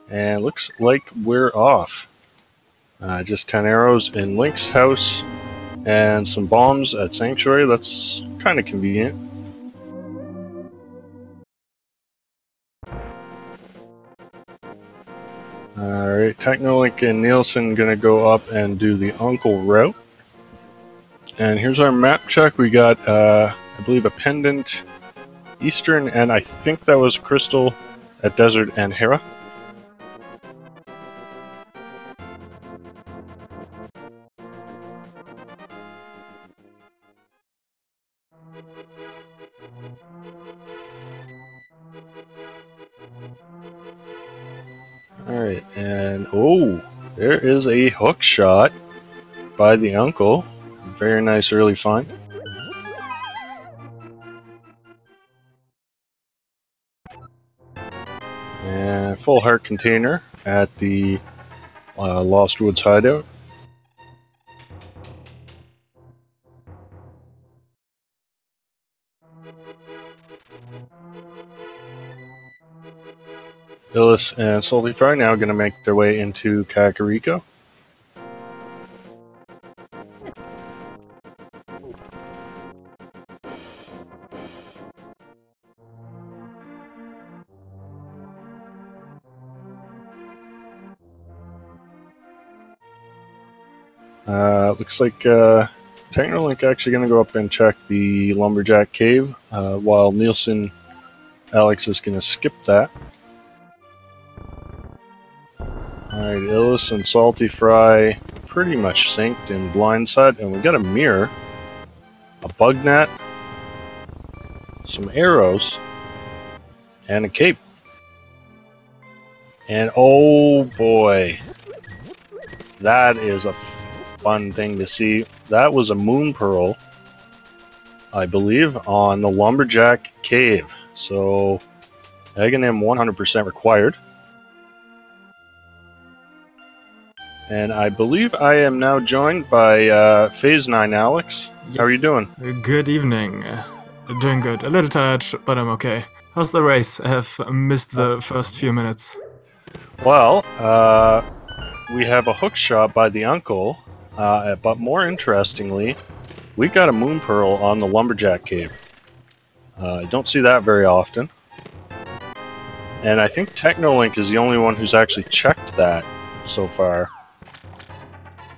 And looks like we're off. Just 10 arrows in Link's house and some bombs at Sanctuary. That's kind of convenient. Alright, Technolink and Nielsen gonna go up and do the Uncle route. And here's our map check. We got, I believe, a pendant Eastern, and I think that was Crystal at Desert and Hera. Alright, and oh, there is a hook shot by the Uncle. Very nice early find. And full heart container at the Lost Woods hideout. Illis and Salty Fry now going to make their way into Kakariko. Looks like Technolink actually going to go up and check the Lumberjack Cave, while Nielsen Alex is going to skip that. Alright, Illis and Salty Fry pretty much synced in blindside, and we got a mirror, a bug net, some arrows, and a cape. And oh boy, that is a fun thing to see. That was a moon pearl, I believe, on the Lumberjack Cave. So, Aghanim 100% required. And I believe I am now joined by Phase 9 Alex. Yes. How are you doing? Good evening. Doing good. A little tired, but I'm okay. How's the race? I have missed the first few minutes. Well, we have a hook shot by the Uncle, but more interestingly, we got a moon pearl on the Lumberjack Cave. I don't see that very often. And I think Technolink is the only one who's actually checked that so far.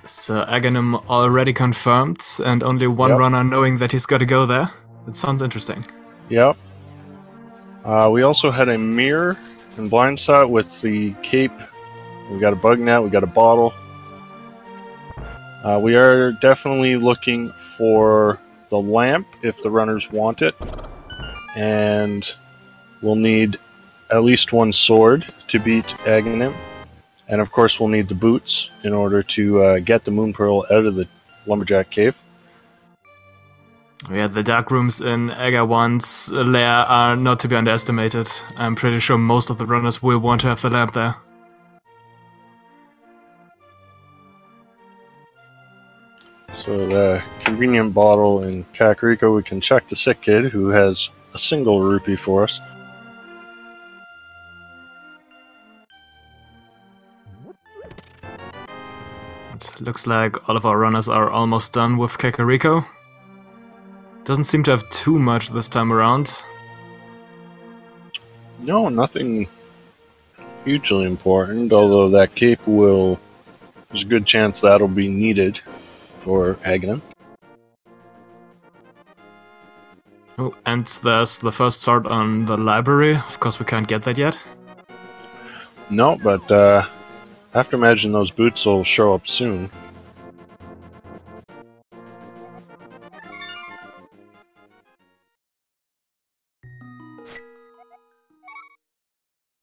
So Aghanim already confirmed, and only one runner knowing that he's got to go there. It sounds interesting. Yep. We also had a mirror in blindside with the cape. We got a bug net, we got a bottle. We are definitely looking for the lamp if the runners want it. And we'll need at least one sword to beat Aghanim. And of course we'll need the boots in order to get the moon pearl out of the Lumberjack Cave. Yeah, the dark rooms in Aga 1's lair are not to be underestimated. I'm pretty sure most of the runners will want to have the lamp there. So the convenient bottle in Kakariko, we can check the sick kid who has a single rupee for us. It looks like all of our runners are almost done with Kakariko. Doesn't seem to have too much this time around. No, nothing hugely important, although that cape will... there's a good chance that'll be needed for Aghanim. Oh, and there's the first sword on the library. Of course we can't get that yet. No, but I have to imagine those boots will show up soon.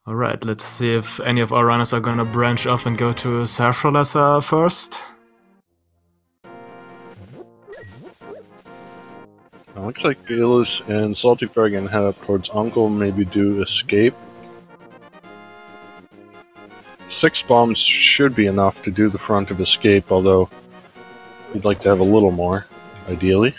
Alright, let's see if any of our runners are gonna branch off and go to Sarfrolasa first. Looks like Illis and Salty Fry are gonna head up towards Uncle, maybe do escape. 6 bombs should be enough to do the front of escape, although we'd like to have a little more, ideally.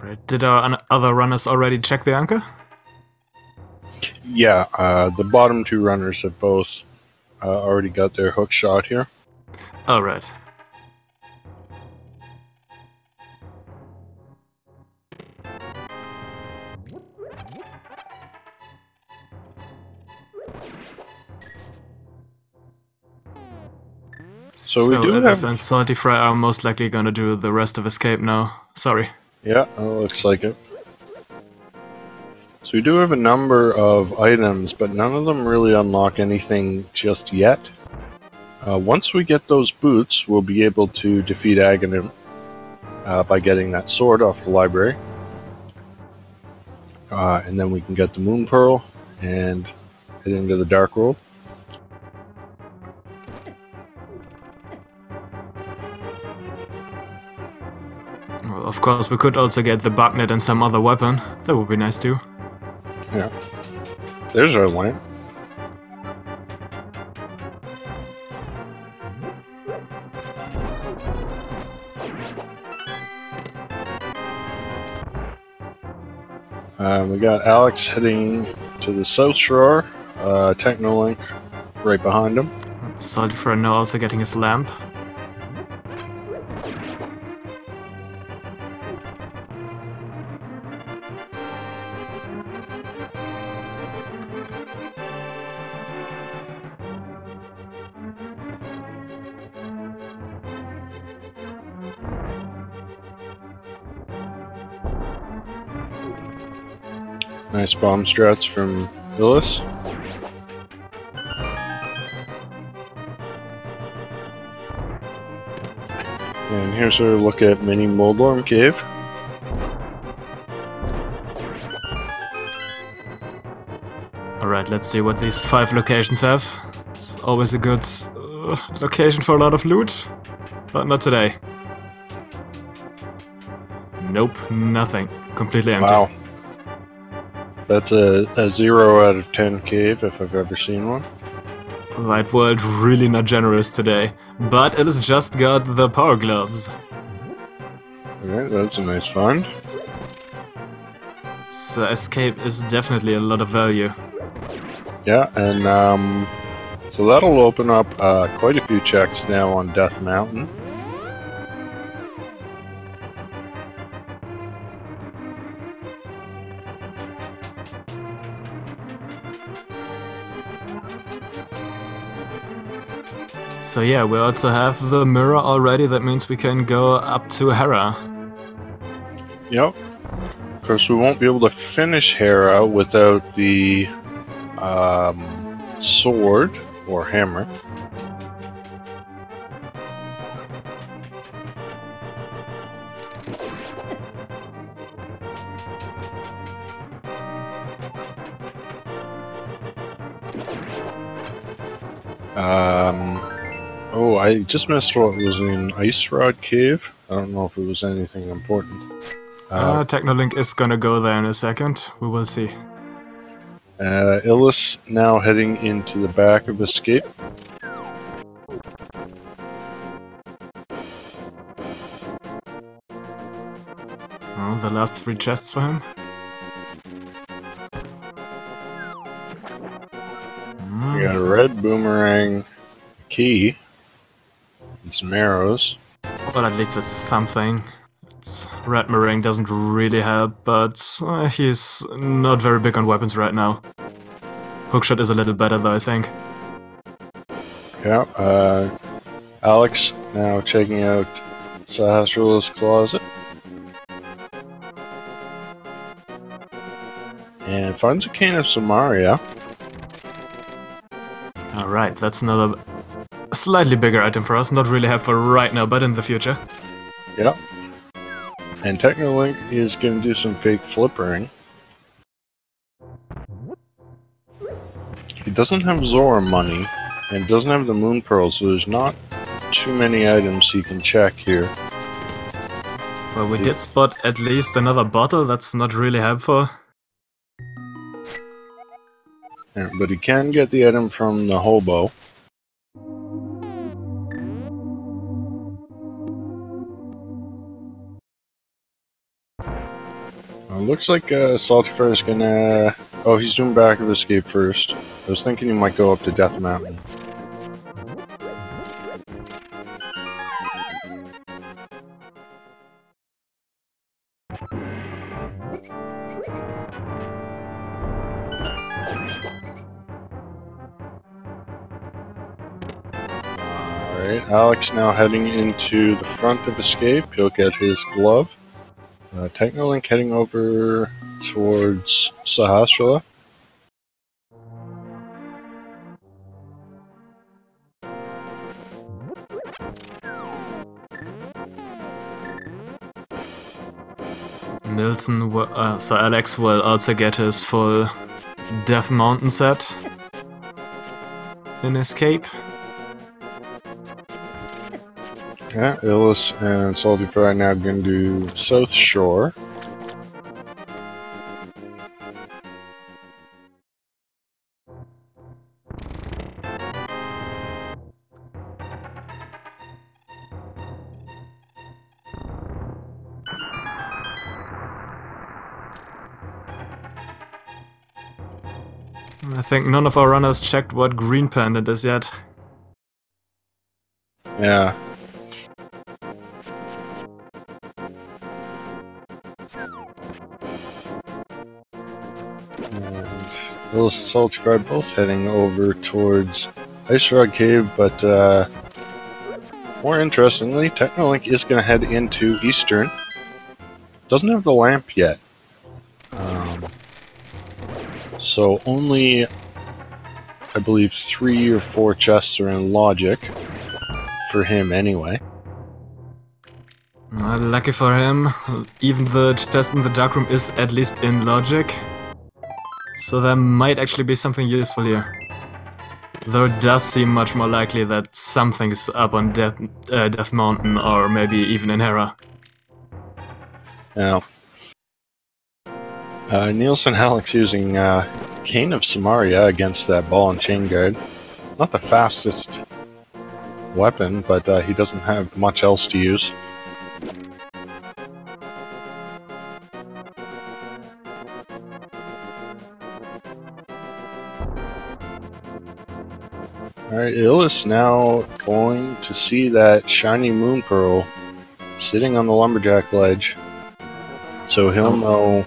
Right. Did our other runners already check the anchor? Yeah, the bottom two runners have both already got their hook shot here. Alright. So we do Alice have... and Salty Fry are most likely gonna do the rest of Escape now. Sorry. Yeah, it looks like it. So we do have a number of items, but none of them really unlock anything just yet. Once we get those boots, we'll be able to defeat Aghanim by getting that sword off the library. And then we can get the Moon Pearl and head into the Dark World. Well, of course, we could also get the Bugnet and some other weapon. That would be nice too. Yeah. There's our lamp. We got Alex heading to the South Shore, Technolink right behind him. Salty Fry now also getting his lamp. Nice bomb strats from Willis. And here's our look at Mini Moldorm Cave. Alright, let's see what these 5 locations have. It's always a good location for a lot of loot, but not today. Nope, nothing. Completely empty. Wow. That's a 0 out of 10 cave if I've ever seen one. Light World really not generous today, but it has just got the power gloves. Alright, that's a nice find. So Escape is definitely a lot of value. Yeah, and so that'll open up quite a few checks now on Death Mountain. So yeah, we also have the mirror already, that means we can go up to Hera. Yep. Of course, we won't be able to finish Hera without the sword or hammer. Oh, I just missed what was in Ice Rod Cave. I don't know if it was anything important. Technolink is gonna go there in a second. We will see. Illis now heading into the back of Escape. Oh, the last 3 chests for him. We got a red boomerang key and some arrows. Well, at least it's something. Red Meringue doesn't really help, but he's not very big on weapons right now. Hookshot is a little better though, I think. Yeah, Alex now checking out Sahasrarul's closet. And finds a cane of Samaria. Alright, that's another slightly bigger item for us, not really helpful right now, but in the future. Yep. And Technolink is going to do some fake flippering. He doesn't have Zora money, and doesn't have the Moon Pearl, so there's not too many items he can check here. Well, we did spot at least another bottle, that's not really helpful. Yeah, but he can get the item from the hobo. looks like Salty is gonna... Oh, he's doing back of escape first. I was thinking he might go up to Death Mountain. Alright, Alex now heading into the front of escape. He'll get his glove. Technolink heading over towards Sahasrara. Nilsson, so Alex will also get his full Death Mountain set in Escape. Yeah, Illis and Salty Fry now going to do South Shore. I think none of our runners checked what Green Pendant is yet. Yeah. And Illis and Salty Fry both heading over towards Ice Rod Cave, but more interestingly, Technolink is going to head into Eastern. Doesn't have the lamp yet. So only, I believe, 3 or 4 chests are in Logic. For him, anyway. Lucky for him, even the chest in the darkroom is at least in Logic. So there might actually be something useful here. Though it does seem much more likely that something's up on Death Mountain, or maybe even in Hera. Yeah. Nielsen Alex using Cane of Samaria against that ball and chain guard. Not the fastest weapon, but he doesn't have much else to use. Alright, Illis now going to see that shiny moon pearl sitting on the lumberjack ledge. So he'll know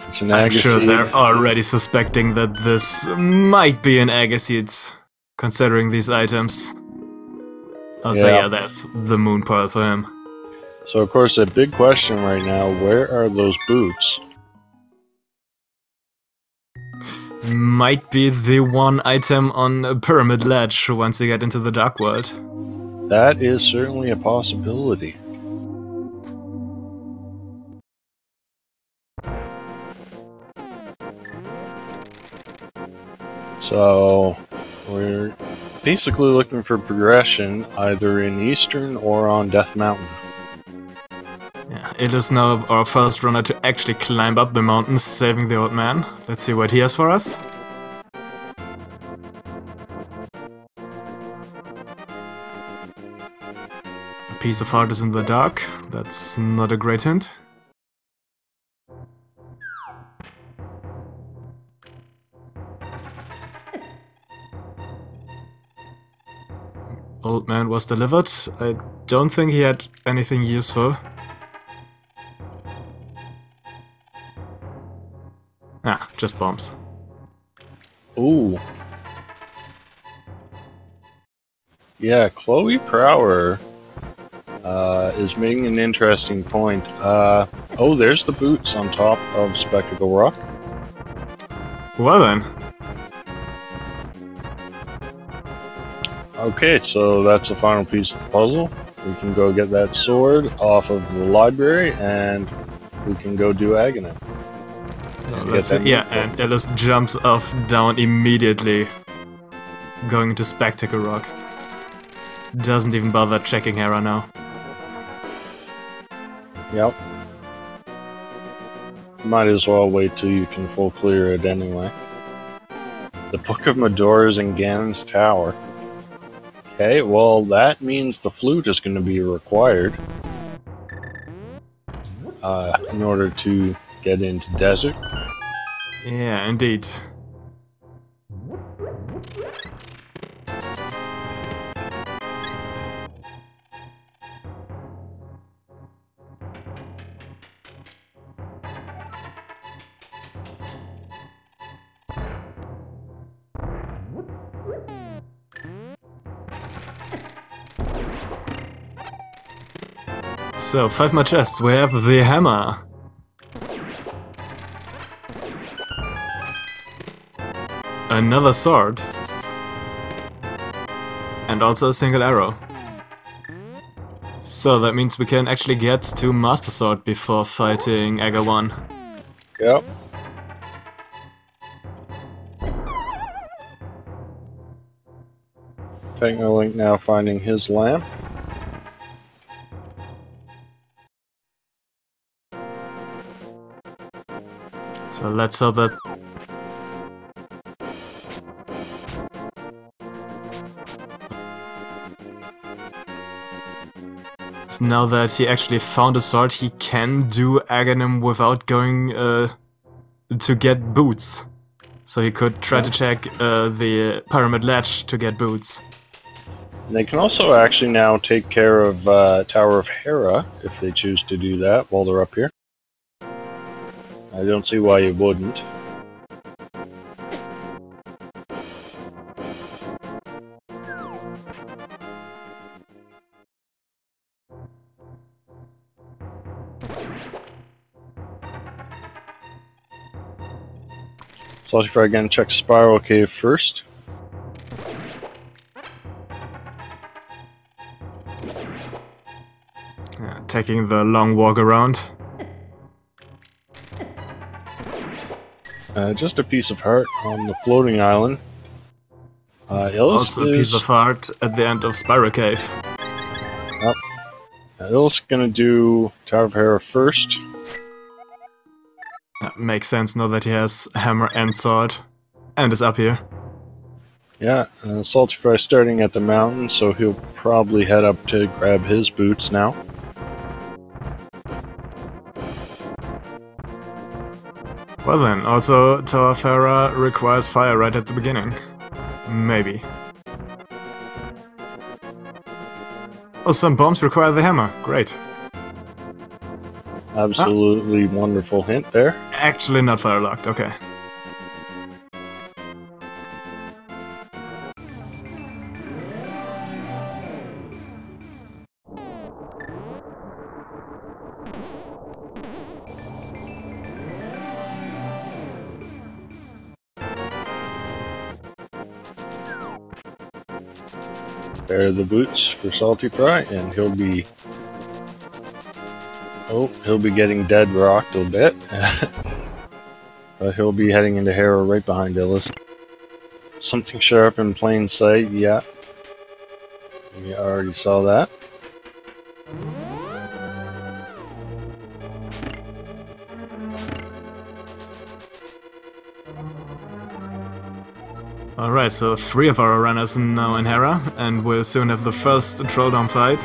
it's an I'm sure Agassiz. they're already suspecting that this might be an Agassiz, considering these items. Also, yeah, that's the moon pearl for him. So, of course, a big question right now, where are those boots? Might be the one item on a Pyramid Ledge once you get into the Dark World. That is certainly a possibility. So, we're basically looking for progression either in Eastern or on Death Mountain. Yeah, it is now our first runner to actually climb up the mountain, saving the old man. Let's see what he has for us. A piece of heart is in the dark. That's not a great hint. Old man was delivered. I don't think he had anything useful. Ah, just bombs. Ooh. Yeah, Chloe Prower is making an interesting point. Oh, there's the boots on top of Spectacle Rock. Well then. Okay, so that's the final piece of the puzzle. We can go get that sword off of the library, and we can go do Aghanim. And Ellis jumps off down immediately, going into Spectacle Rock. Doesn't even bother checking Hera now. Yep. Might as well wait till you can full clear it anyway. The Book of Medora is in Ganon's Tower. Okay, well that means the flute is going to be required. in order to get into desert. Yeah, indeed. So, 5 more chests. We have the hammer. Another sword. And also a single arrow. So that means we can actually get to Master Sword before fighting Aga 1. Yep. Technolink now finding his lamp. So let's hope that... So now that he actually found a sword, he can do Aghanim without going to get boots. So he could try to check the Pyramid Ledge to get boots. They can also actually now take care of Tower of Hera if they choose to do that while they're up here. I don't see why you wouldn't. So if I again check Spiral Cave first. Taking the long walk around. Just a piece of heart on the floating island. Also a piece of heart at the end of Spiral Cave. Yep. Il's gonna do Tower of Hera first. That makes sense now that he has hammer and sword. And is up here. Yeah, Salty Fry starting at the mountain, so he'll probably head up to grab his boots now. Well then, also Tower of Hera requires fire right at the beginning. Maybe. Oh, some bombs require the hammer. Great. Absolutely wonderful hint there. Actually not fire locked, okay. There are the boots for Salty Fry, and he'll be... Oh, he'll be getting dead rocked a bit. But he'll be heading into Hera right behind Illis. Something sharp in plain sight, yeah. We already saw that. Alright, so 3 of our runners are now in Hera, and we'll soon have the first Trolldown fight.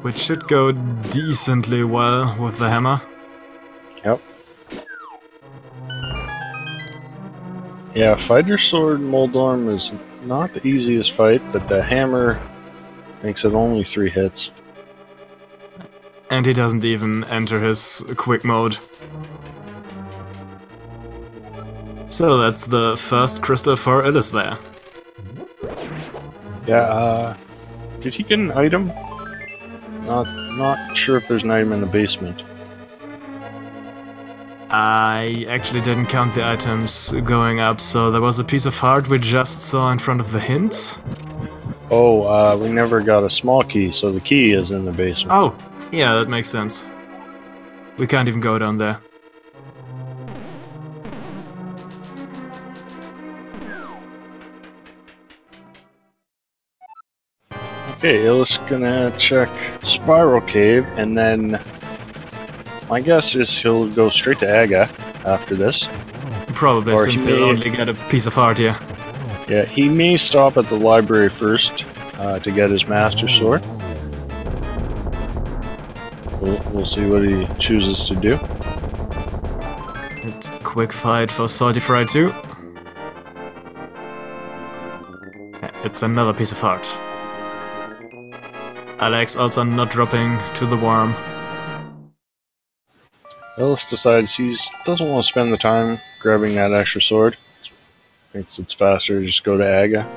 Which should go decently well with the hammer. Yep. Yeah, Fighter Sword Moldorm is not the easiest fight, but the hammer makes it only 3 hits. And he doesn't even enter his quick mode. So that's the first crystal for Illis there. Yeah, did he get an item? Not sure if there's an item in the basement. I actually didn't count the items going up, so there was a piece of heart we just saw in front of the hint. Oh, we never got a small key, so the key is in the basement. Oh, yeah, that makes sense. We can't even go down there. Okay, Illis gonna check Spiral Cave, and then my guess is he'll go straight to Aga after this. Probably, Or since he he'll may- only get a piece of heart here. Yeah, he may stop at the library first to get his Master Sword. We'll see what he chooses to do. It's a quick fight for Salty Fry too. It's another piece of heart. Alex also not dropping to the worm. Ellis decides he doesn't want to spend the time grabbing that extra sword. Thinks it's faster to just go to Aga.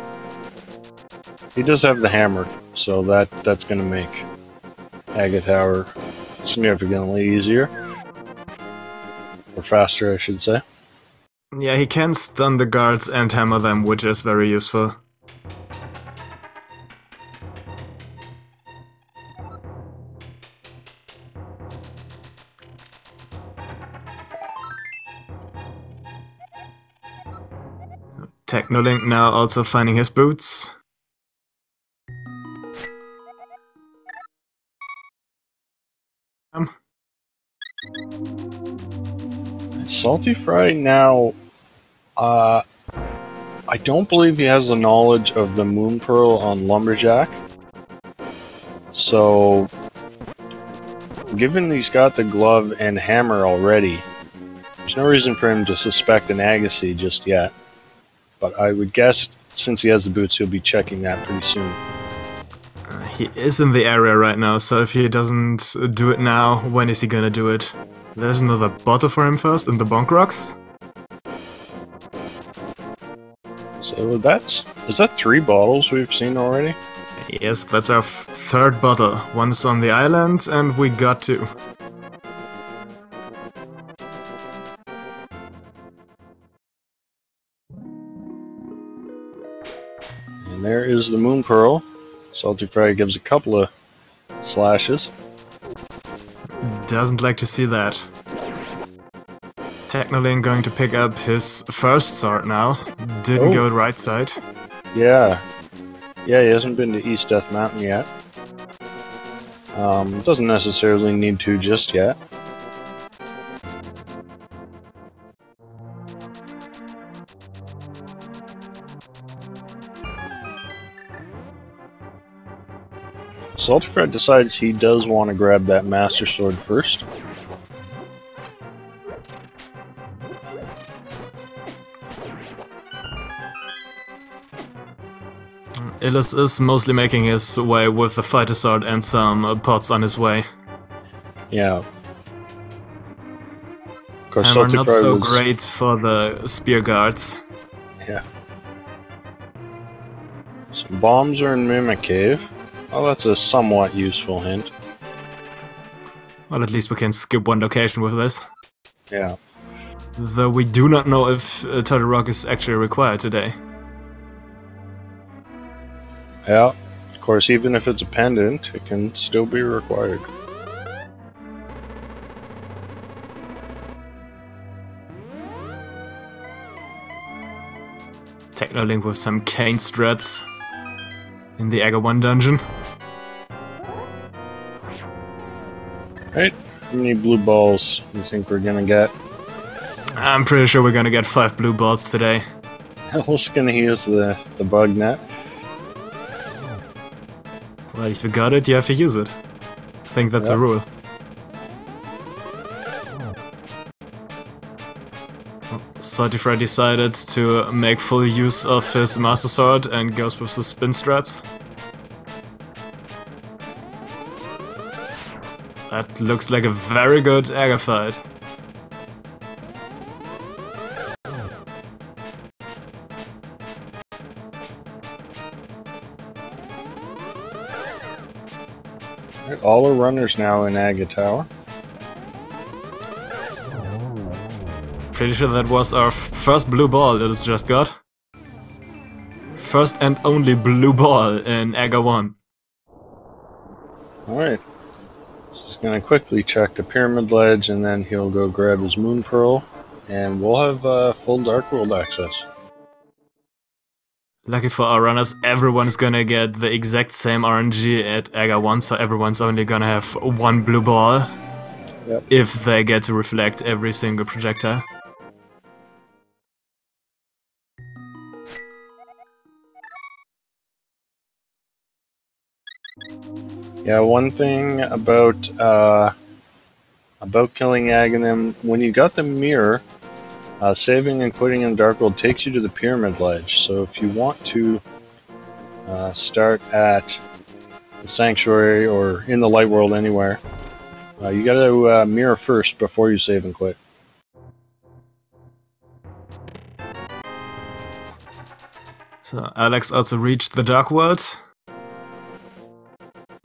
He does have the hammer, so that's going to make Aga Tower significantly easier. Or faster, I should say. Yeah, he can stun the guards and hammer them, which is very useful. Technolink now also finding his boots. Salty Fry now, I don't believe he has the knowledge of the Moon Pearl on Lumberjack. So, given he's got the glove and hammer already, there's no reason for him to suspect an Agassi just yet. But I would guess, since he has the boots, he'll be checking that pretty soon. He is in the area right now, so if he doesn't do it now, when is he gonna do it? There's another bottle for him first in the Bonk Rocks. So is that 3 bottles we've seen already? Yes, that's our third bottle. One's on the island, and we got 2. And there is the Moon Pearl. Salty Fry gives a couple of slashes. Doesn't like to see that. Technolink going to pick up his first sword now. Didn't go right side. Yeah. Yeah, he hasn't been to East Death Mountain yet. Doesn't necessarily need to just yet. Salty Fry decides he does want to grab that Master Sword first. Illis is mostly making his way with the fighter sword and some pots on his way. Yeah. Of course, Hammer Salty not Fry so was... great for the spear guards. Yeah. Some bombs are in Mimic Cave. Oh, that's a somewhat useful hint. Well, at least we can skip one location with this. Yeah. Though we do not know if Turtle Rock is actually required today. Yeah. Of course, even if it's a pendant, it can still be required. Technolink with some cane strats in the Aga 1 dungeon. Right? How many blue balls do you think we're gonna get? I'm pretty sure we're gonna get 5 blue balls today. Who's gonna use the bug net? Well, if you got it, you have to use it. I think that's a rule. Salty Fry decided to make full use of his Master Sword and goes with the spin strats. That looks like a very good Aga fight. Right, all are runners now in Aga Tower. Pretty sure that was our first blue ball that it's just got. First and only blue ball in Aga 1. Alright. Just gonna quickly check the Pyramid Ledge and then he'll go grab his Moon Pearl and we'll have full Dark World access. Lucky for our runners, everyone's gonna get the exact same RNG at Aga 1, so everyone's only gonna have 1 blue ball. Yep. If they get to reflect every single projectile. Yeah, one thing about killing Aghanim, when you got the mirror, saving and quitting in the Dark World takes you to the Pyramid Ledge. So if you want to start at the Sanctuary or in the Light World anywhere, you gotta mirror first before you save and quit. So Alex also reached the Dark World.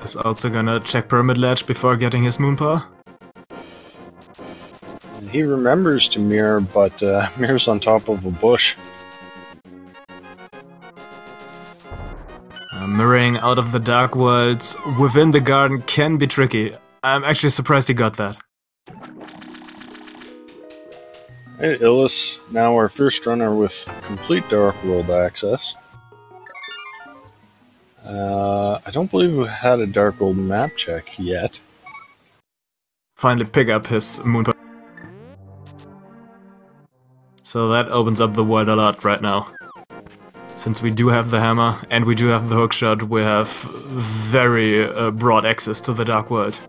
Is also gonna check Pyramid Ledge before getting his moon power. And he remembers to mirror, but mirrors on top of a bush. Mirroring out of the Dark World within the garden can be tricky. I'm actually surprised he got that. Hey, Illis, now our first runner with complete Dark World access. I don't believe we had a Dark World map check yet. Finally pick up his moon power. So that opens up the world a lot right now. Since we do have the hammer and we do have the hookshot, we have very broad access to the Dark World.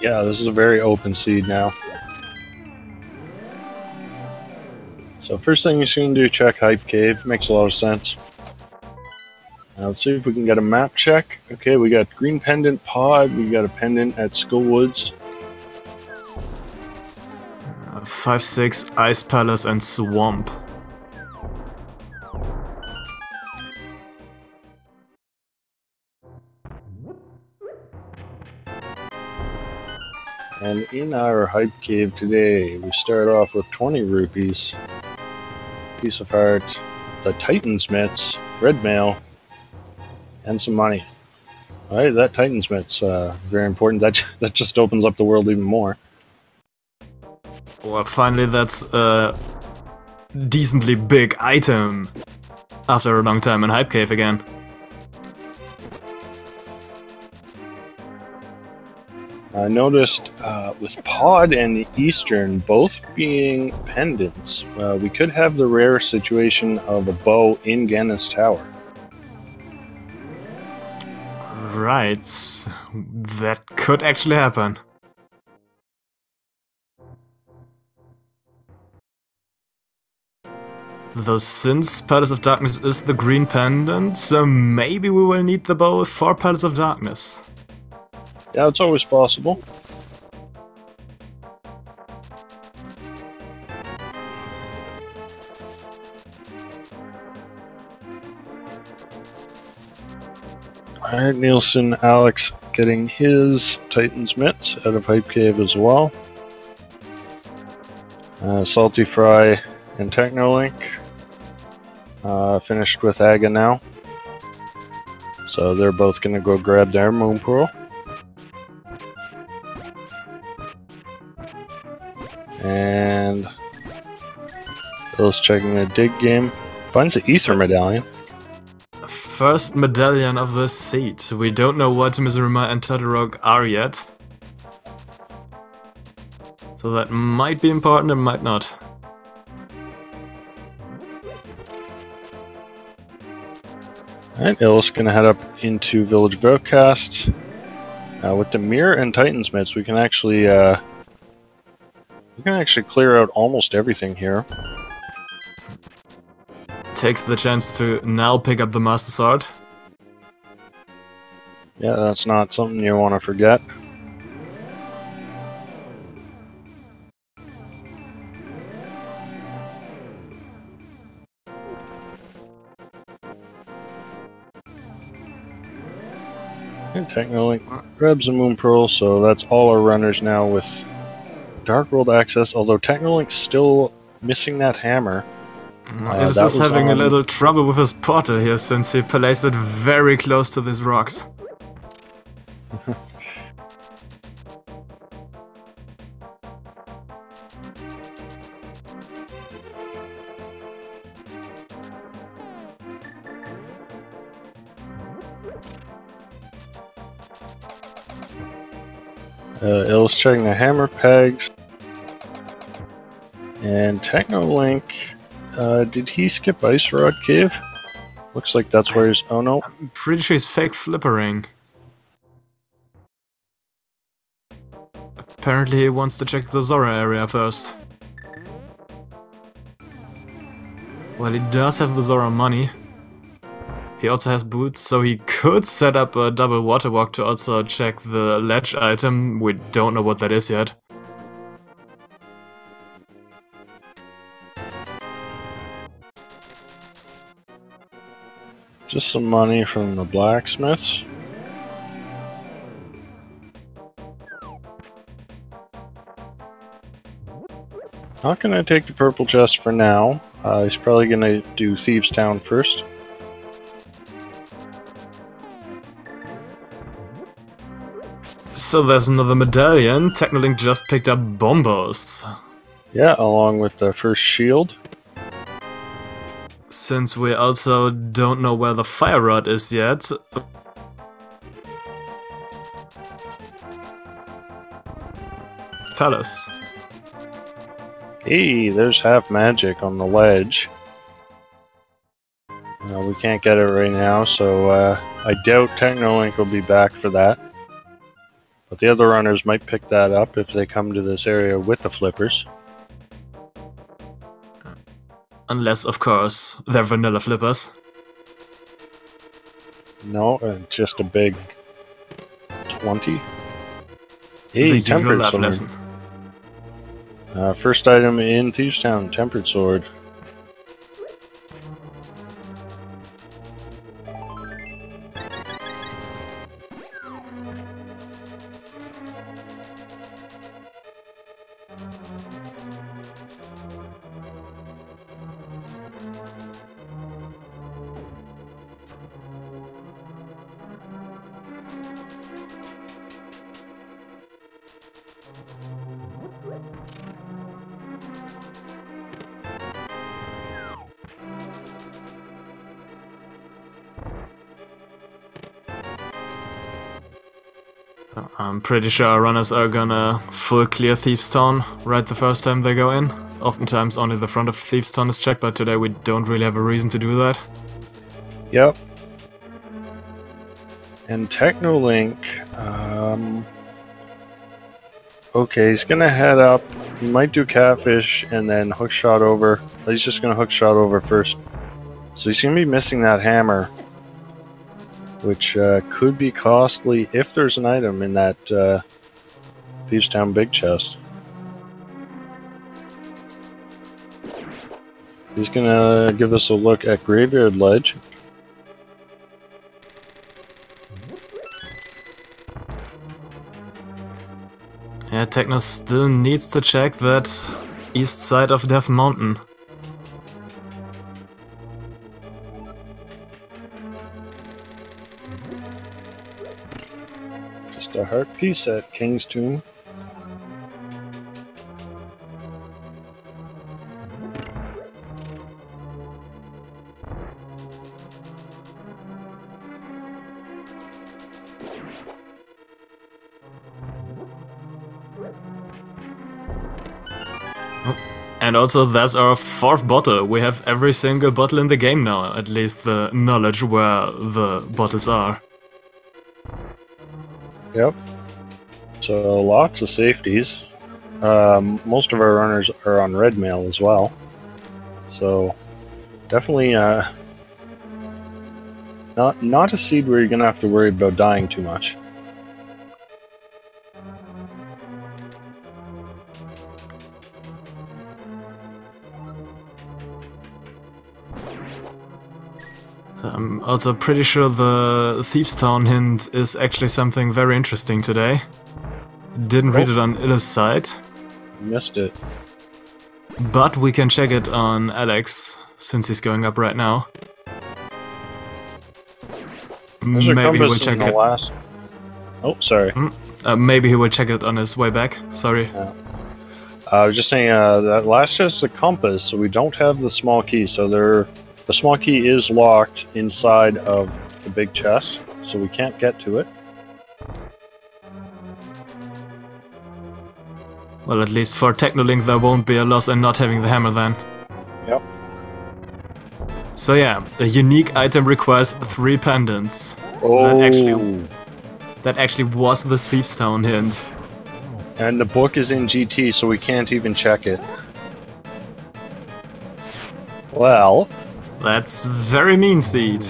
Yeah, this is a very open seed now. So first thing you're going to do, check Hype Cave. Makes a lot of sense. Now let's see if we can get a map check. Okay, we got Green Pendant Pod. We got a pendant at Skull Woods. 5-6, Ice Palace and Swamp. And in our Hype Cave today, we start off with 20 rupees, Piece of Heart, the Titan's Mitts, Red Mail, and some money. Alright, that Titan's Mitts, very important. That just opens up the world even more. Well, finally that's a decently big item after a long time in Hype Cave again. I noticed with Pod and Eastern both being pendants, we could have the rare situation of a bow in Ganon's Tower. Right, that could actually happen. Though since Palace of Darkness is the green pendant, so maybe we will need the bow for Palace of Darkness. Yeah, it's always possible. Alright, Nielsen, Alex getting his Titan's Mitts out of Hype Cave as well. Salty Fry and Technolink finished with Aga now. So they're both going to go grab their Moon Pearl. And Bill's checking the dig game. Finds the Ether Medallion. First medallion of the seat. We don't know what Mizuruma and Todorok are yet. So that might be important and might not. Alright, Il's gonna head up into Village of Outcasts. With the Mirror and Titan's Mitts, we can actually clear out almost everything here. Takes the chance to now pick up the Master Sword. Yeah, that's not something you want to forget. And Technolink grabs a Moon Pearl, so that's all our runners now with Dark World access, although Technolink's still missing that hammer. He's just having a little trouble with his portal here since he placed it very close to these rocks. Il's checking the hammer pegs. And Technolink, did he skip Ice Rod Cave? Looks like that's where he's... Oh no. I'm pretty sure he's fake flippering. apparently he wants to check the Zora area first. Well, he does have the Zora money. He also has boots, so he could set up a double water walk to also check the ledge item. We don't know what that is yet. Just some money from the blacksmiths. Not gonna take the purple chest for now. He's probably gonna do Thieves Town first. So there's another medallion. Technolink just picked up bombos. Yeah, along with the first shield. Since we also don't know where the fire rod is yet. Palace. Hey, there's half magic on the ledge. We can't get it right now, so I doubt Technolink will be back for that. But the other runners might pick that up if they come to this area with the flippers. Unless, of course, they're vanilla flippers. No, just a big 20. Hey, tempered sword. Lesson. First item in Thieves Town, tempered sword. I'm pretty sure our runners are gonna full clear Thieves Town right the first time they go in. Oftentimes only the front of Thieves Town is checked, but today we don't really have a reason to do that. Yep. And Technolink, okay, he's gonna head up. He might do Catfish and then hookshot over. He's just gonna hookshot over first. So he's gonna be missing that hammer, which could be costly if there's an item in that Thieves Town big chest. He's gonna give us a look at Graveyard Ledge. Yeah, Techno still needs to check that east side of Death Mountain. Just a heart piece at King's Tomb. And also, that's our fourth bottle. We have every single bottle in the game now, at least the knowledge where the bottles are. Yep. So lots of safeties. Most of our runners are on red mail as well. So definitely not a seed where you're gonna have to worry about dying too much. I'm also pretty sure the Thieves Town hint is actually something very interesting today. Didn't read it on Illa's site. Missed it. But we can check it on Alex, since he's going up right now. Maybe he will check it. Last... Oh, sorry. Maybe he will check it on his way back. Sorry. Yeah. I was just saying that last chest is a compass, so we don't have the small key. So the small key is locked inside of the big chest, so we can't get to it. Well, at least for Technolink there won't be a loss in not having the hammer then. Yep. So yeah, a unique item requires 3 pendants. Oh. That actually was the Thieves Town hint. And the book is in GT, so we can't even check it. Well... That's very mean, Seed.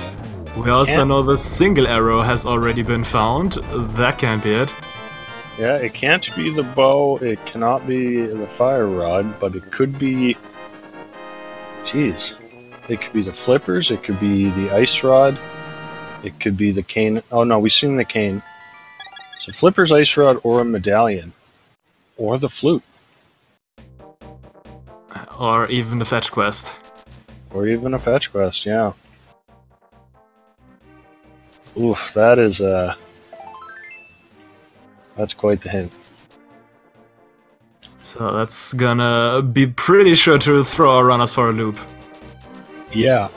We also know the single arrow has already been found. That can't be it. Yeah, it can't be the bow, it cannot be the fire rod, but it could be... Jeez. It could be the flippers, it could be the ice rod, it could be the cane... Oh no, we've seen the cane. So flippers, ice rod, or a medallion. Or the flute. Or even the fetch quest. Or even a fetch quest, yeah. Oof, that is that's quite the hint. So that's gonna be pretty sure to throw our runners for a loop. Yeah.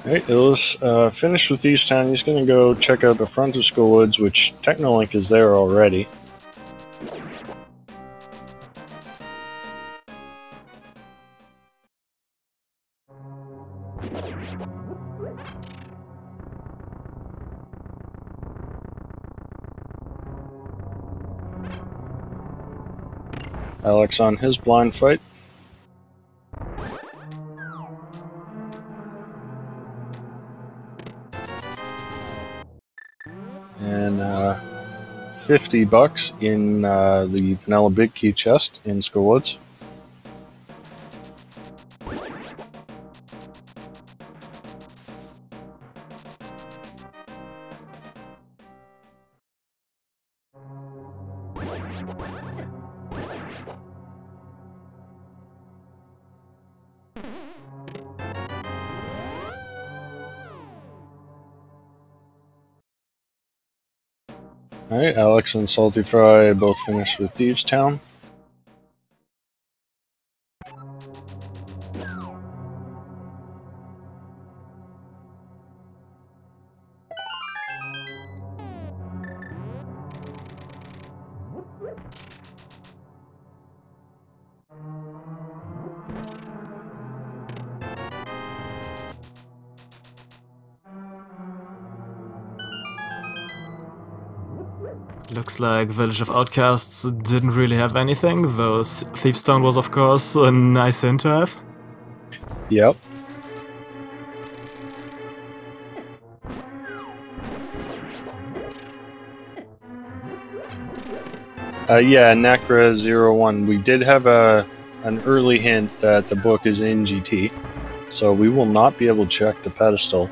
Alright, Illis, finished with East Town. He's gonna go check out the front of Skull Woods, which Technolink is there already. Alex on his blind fight. And $50 in the Vanilla Big Key chest in Skull Woods. Alright, Alex and Salty Fry both finished with Thieves Town. Looks like Village of Outcasts didn't really have anything, though Thiefstone was of course a nice hint to have. Yep. Yeah, Necra01. We did have an early hint that the book is in GT, so we will not be able to check the pedestal.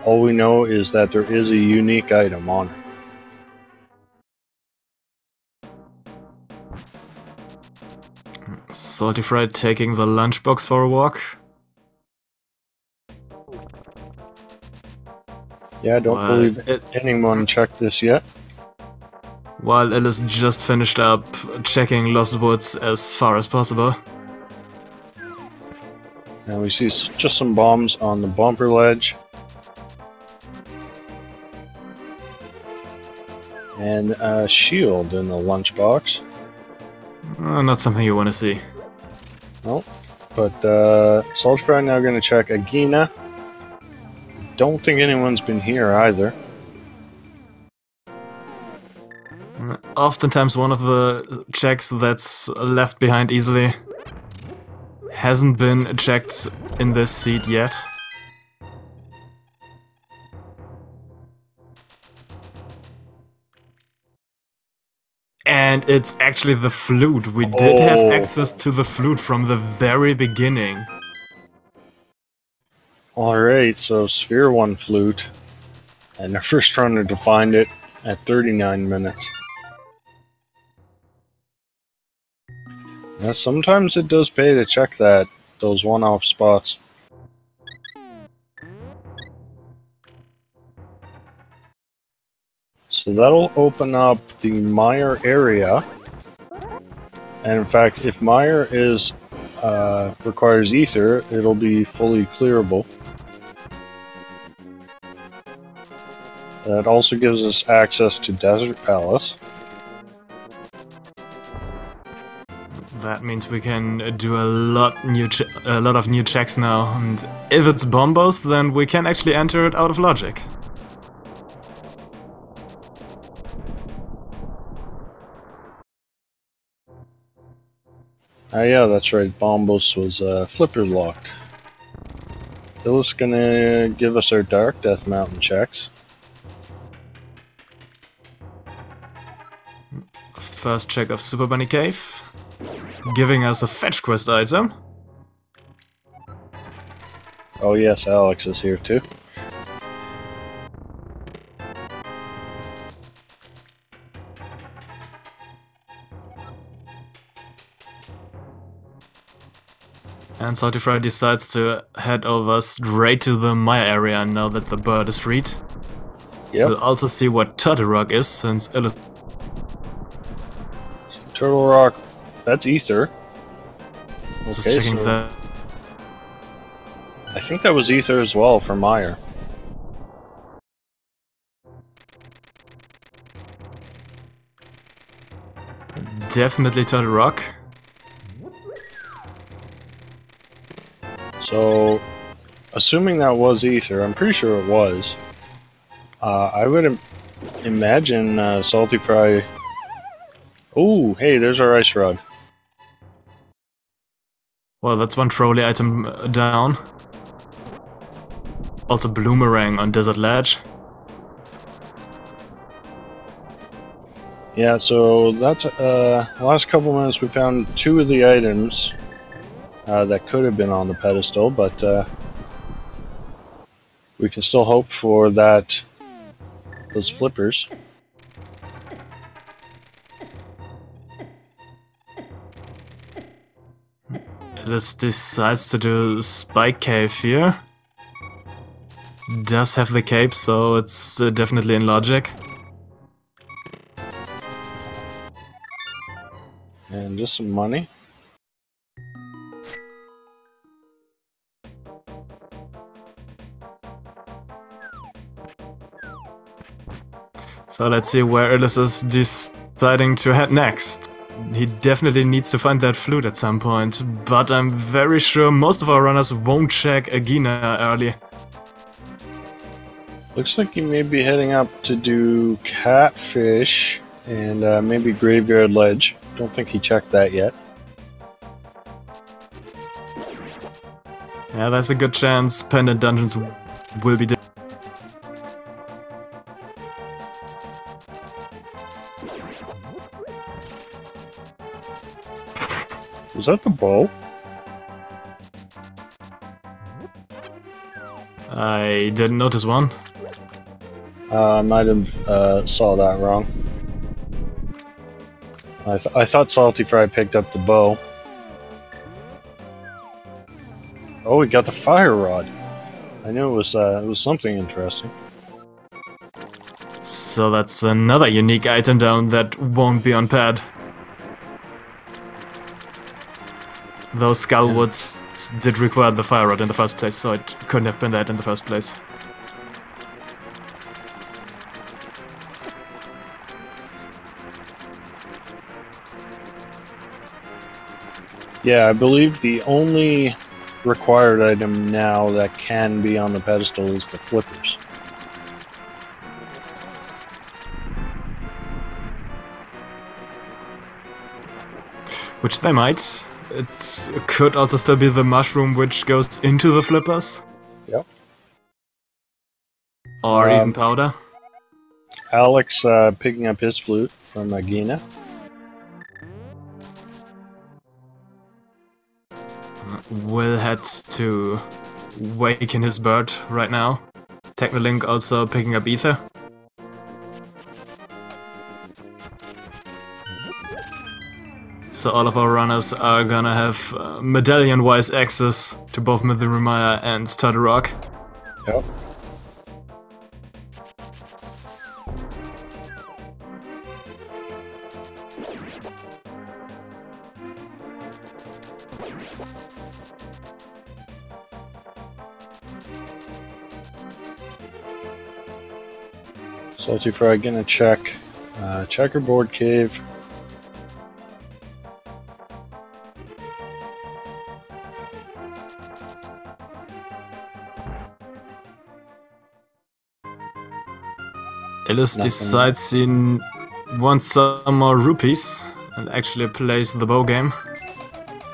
All we know is that there is a unique item on it. Salty Fried taking the lunchbox for a walk. Yeah, I don't believe anyone checked this yet. While Illis just finished up checking Lost Woods as far as possible. And we see just some bombs on the bumper ledge. And a shield in the lunchbox. Not something you want to see. Nope. But Salty Fry now going to check Agina. Don't think anyone's been here either. Oftentimes one of the checks that's left behind easily hasn't been checked in this seat yet. And it's actually the flute. We did have access to the flute from the very beginning. Alright, so Sphere 1 flute. And the first runner to find it at 39 minutes. Yeah, sometimes it does pay to check those one-off spots. So that'll open up the Mire area. And in fact, if Mire is requires ether, it'll be fully clearable. That also gives us access to Desert Palace. That means we can do a lot of new checks now, and if it's bombos, then we can actually enter it out of logic. Yeah, that's right. Bombos was flipper locked. Phyllis gonna give us our Dark Death Mountain checks. First check of Super Bunny Cave, giving us a fetch quest item. Oh yes, Alex is here too. And Salty Fry decides to head over straight to the Maya area now that the bird is freed. Yep. We'll also see what Turtle Rock is, since Turtle Rock, that's Ether. Just Okay, checking so the... I think that was Ether as well for Meyer. Definitely Turtle Rock. So, assuming that was Ether, I'm pretty sure it was. I would imagine Salty Fry... Oh, hey, there's our ice rod. Well, that's one trolley item down. Also Bloomerang on Desert Ledge. Yeah, so that's the last couple minutes we found 2 of the items that could have been on the pedestal, but we can still hope for those flippers. Alice decides to do Spike Cave here. Does have the cape, so it's definitely in logic. And just some money. So let's see where Alice is deciding to head next. He definitely needs to find that flute at some point, but I'm very sure most of our runners won't check Agina early. Looks like he may be heading up to do Catfish and maybe Graveyard Ledge. Don't think he checked that yet. Yeah, there's a good chance Pendant Dungeons will be Was that the bow? I didn't notice one. I might have saw that wrong. I thought Salty Fry picked up the bow. Oh, we got the fire rod. I knew it was something interesting. So that's another unique item down that won't be on pad. Those Skullwoods did require the fire rod in the first place, so it couldn't have been that in the first place. Yeah, I believe the only required item now that can be on the pedestal is the flippers. Which they might. It could also still be the mushroom which goes into the flippers. Yep. Or even powder. Alex picking up his flute from Agina. Will head to waken his bird right now. Technolink also picking up ether. So all of our runners are gonna have medallion-wise access to both Mithril and Turtle Rock. Yep. Salty Fry gonna check Checkerboard Cave. Ellis decides he wants some more rupees and actually plays the bow game.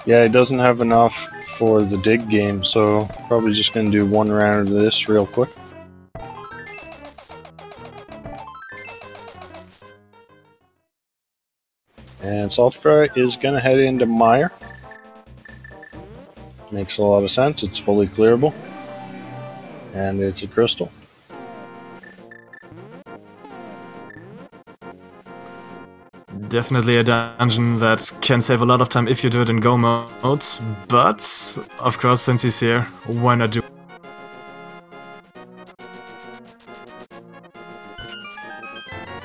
Yeah, he doesn't have enough for the dig game, so probably just gonna do one round of this real quick. And Salty Fry is gonna head into Mire. Makes a lot of sense, it's fully clearable. And it's a crystal. Definitely a dungeon that can save a lot of time if you do it in go mode, but of course since he's here, why not do it?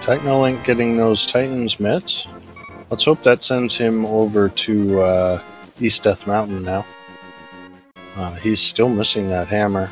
Technolink getting those Titans mitts. Let's hope that sends him over to East Death Mountain now. He's still missing that hammer.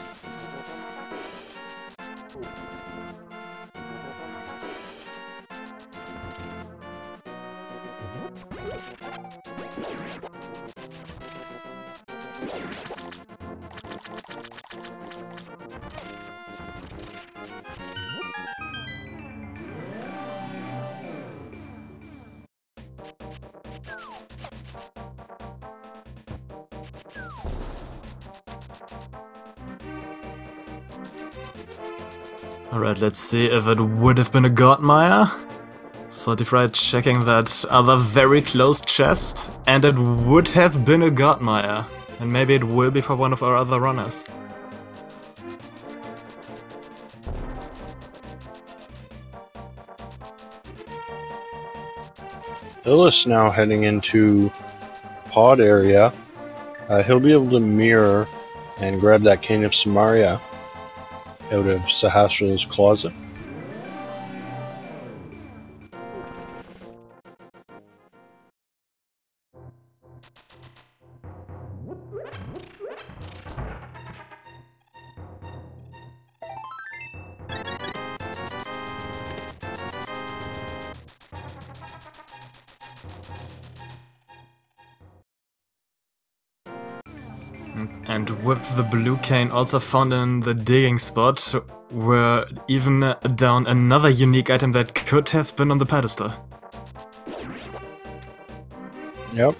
Alright, let's see if it would have been a Godmire. Salty Fry checking that other very close chest, and it would have been a Godmire. And maybe it will be for one of our other runners. Illis now heading into pod area. He'll be able to mirror and grab that Cane of Samaria out of Sahasra's closet. And with the blue cane also found in the digging spot, we're even down another unique item that could have been on the pedestal. Yep.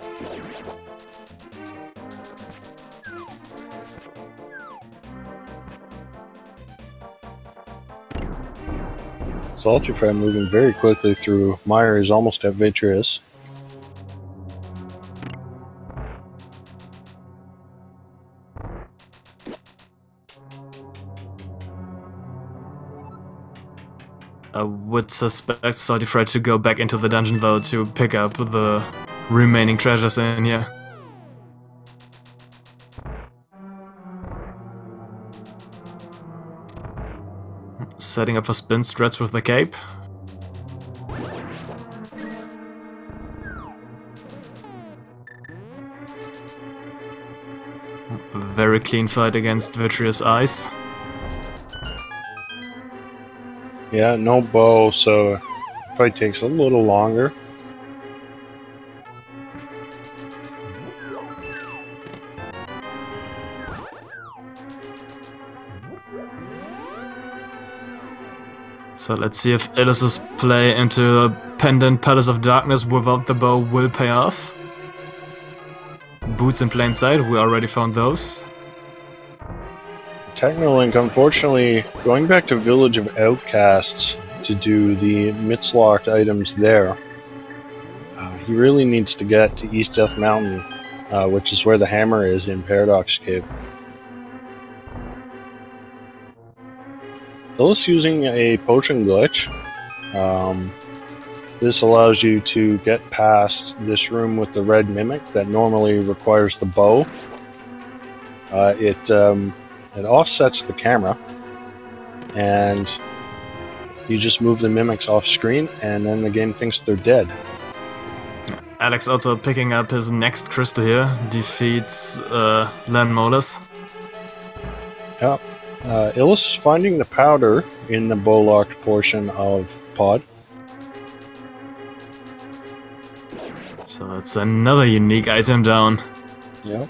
Salty Fry moving very quickly through. Mire is almost at Vitreous. I would suspect Salty Fry to go back into the dungeon though to pick up the remaining treasures in here. Setting up for spin strats with the cape. Very clean fight against Vitreous Ice. Yeah, no bow, so it probably takes a little longer. So let's see if Illis's play into a Pendant Palace of Darkness without the bow will pay off. Boots in plain sight, we already found those. Technolink, unfortunately, going back to Village of Outcasts to do the Mitzlocked items there. He really needs to get to East Death Mountain, which is where the hammer is in Paradox Cave. Illis using a potion glitch. This allows you to get past this room with the red mimic that normally requires the bow. It offsets the camera, and you just move the mimics off screen, and then the game thinks they're dead. Alex also picking up his next crystal here, defeats Lan Molus. Yeah. Illis finding the powder in the bow-locked portion of pod. So that's another unique item down. Yeah.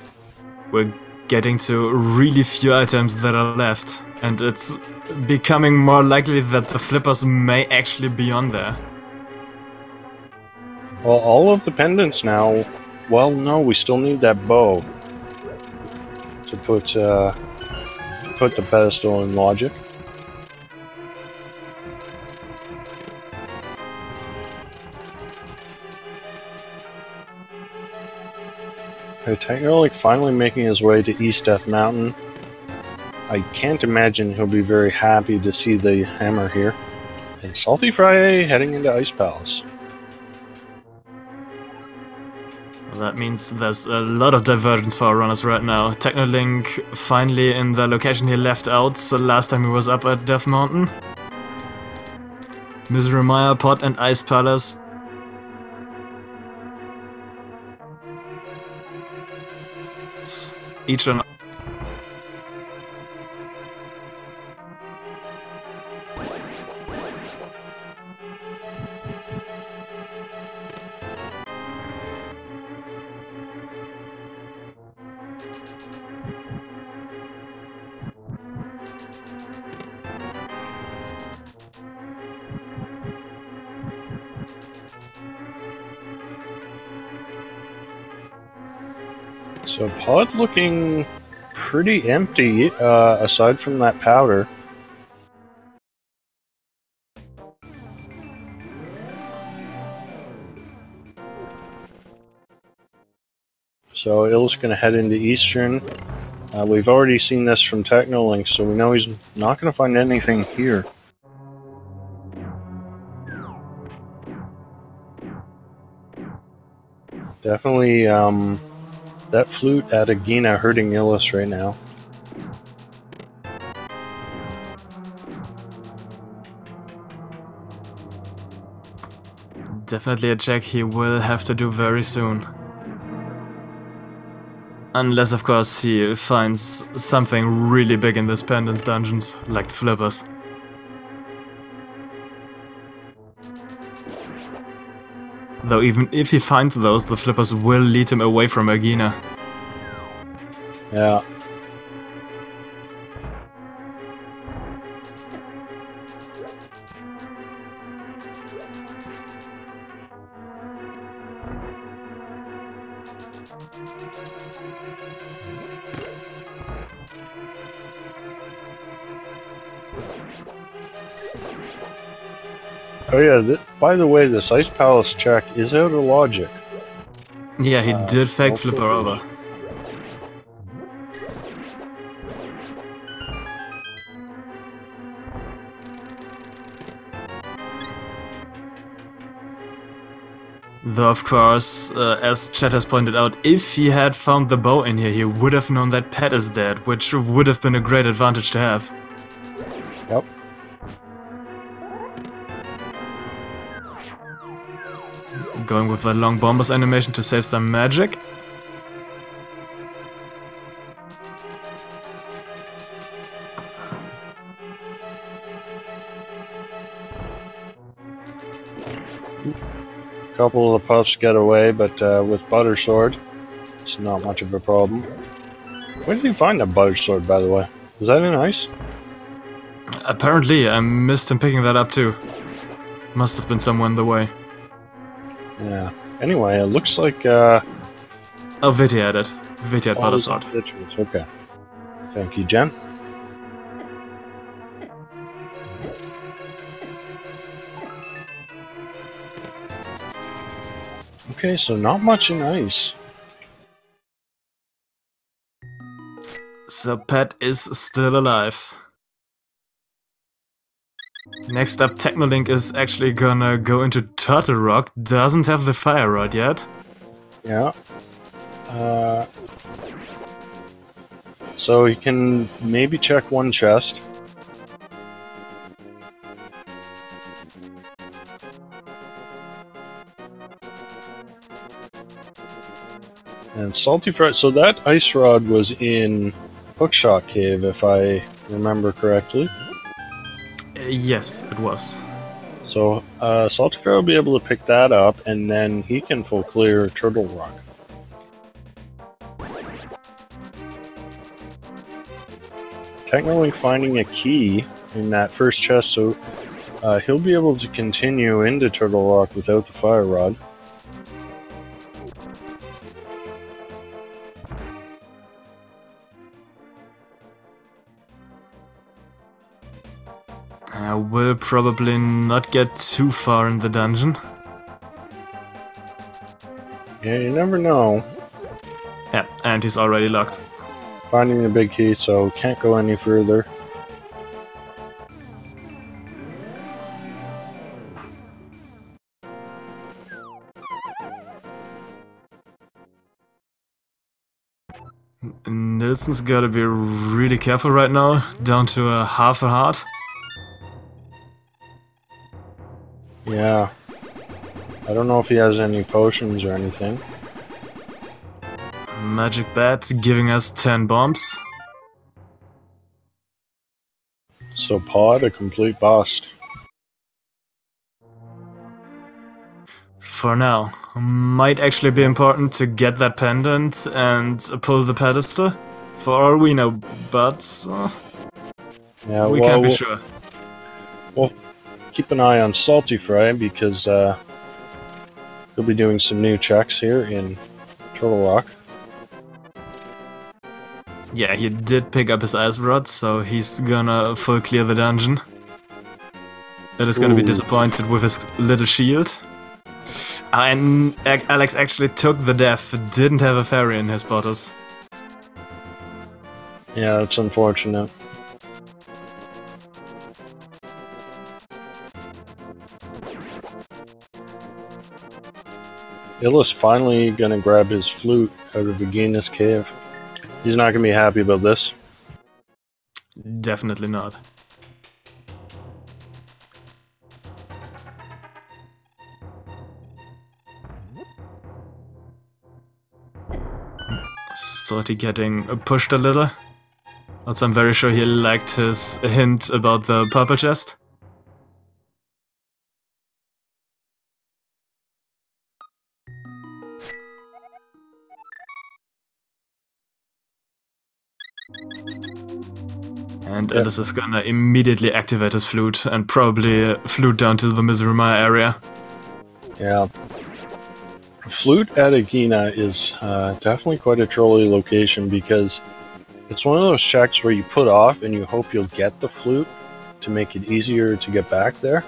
We're getting to really few items that are left, and it's becoming more likely that the flippers may actually be on there. Well, all of the pendants now... Well, no, we still need that bow to put the pedestal in logic. Technolic finally making his way to East Death Mountain. I can't imagine he'll be very happy to see the hammer here. And Salty Friday heading into Ice Palace. That means there's a lot of divergence for our runners right now. Technolink finally in the location he left out the last time he was up at Death Mountain. Misery Mire, Pot and Ice Palace. Each on... So Pod looking pretty empty, aside from that powder. So Ill's going to head into Eastern. We've already seen this from Technolink, so we know he's not going to find anything here. Definitely, that flute at Agina hurting Illis right now. Definitely a check he will have to do very soon. Unless, of course, he finds something really big in this Pendants dungeons, like the flippers. Though even if he finds those, the flippers will lead him away from Agina. Yeah. Oh yeah, by the way, this Ice Palace check is out of logic. Yeah, he did fake flip her over. Though, of course, as Chet has pointed out, if he had found the bow in here, he would have known that Pat is dead, which would have been a great advantage to have. Yep. Going with a long bombers animation to save some magic. Couple of the puffs get away, but with Butter Sword, it's not much of a problem. Where did you find that Butter Sword, by the way? Was that in ice? Apparently, I missed him picking that up too. Must have been somewhere in the way. Yeah. Anyway, it looks like... Oh, Viti had it. Viti had Butter Sword. Okay. Thank you, Jen. Okay, so not much in ice. So Pat is still alive. Next up, Technolink is actually gonna go into Turtle Rock. Doesn't have the fire rod yet. Yeah. So he can maybe check one chest. And Salty Fried, so that ice rod was in Hookshot Cave, if I remember correctly. Yes, it was. So Salty Fried will be able to pick that up, and then he can full clear Turtle Rock. Technolink finding a key in that first chest, so he'll be able to continue into Turtle Rock without the fire rod. I will probably not get too far in the dungeon. Yeah, you never know. Yeah, and he's already locked. Finding the big key, so can't go any further. Nilsson's gotta be really careful right now, down to a half a heart. Yeah. I don't know if he has any potions or anything. Magic Bat giving us 10 bombs. So Pod, a complete bust. For now. Might actually be important to get that pendant and pull the pedestal. For all we know, but Yeah, we can't be sure. Well, keep an eye on Salty Fry because he'll be doing some new checks here in Turtle Rock. Yeah, he did pick up his ice rod, so he's gonna full clear the dungeon. That is gonna be disappointed with his little shield. And Alex actually took the death, didn't have a fairy in his bottles. Yeah, it's unfortunate. Illa's finally gonna grab his flute out of Vagina's cave. He's not gonna be happy about this. Definitely not. Salty getting pushed a little. Also, I'm very sure he liked his hint about the purple chest. And Alice is gonna immediately activate his flute and probably flute down to the Misery Mire area. Yeah. Flute at Agina is definitely quite a trolly location because it's one of those checks where you put off and you hope you'll get the flute to make it easier to get back there.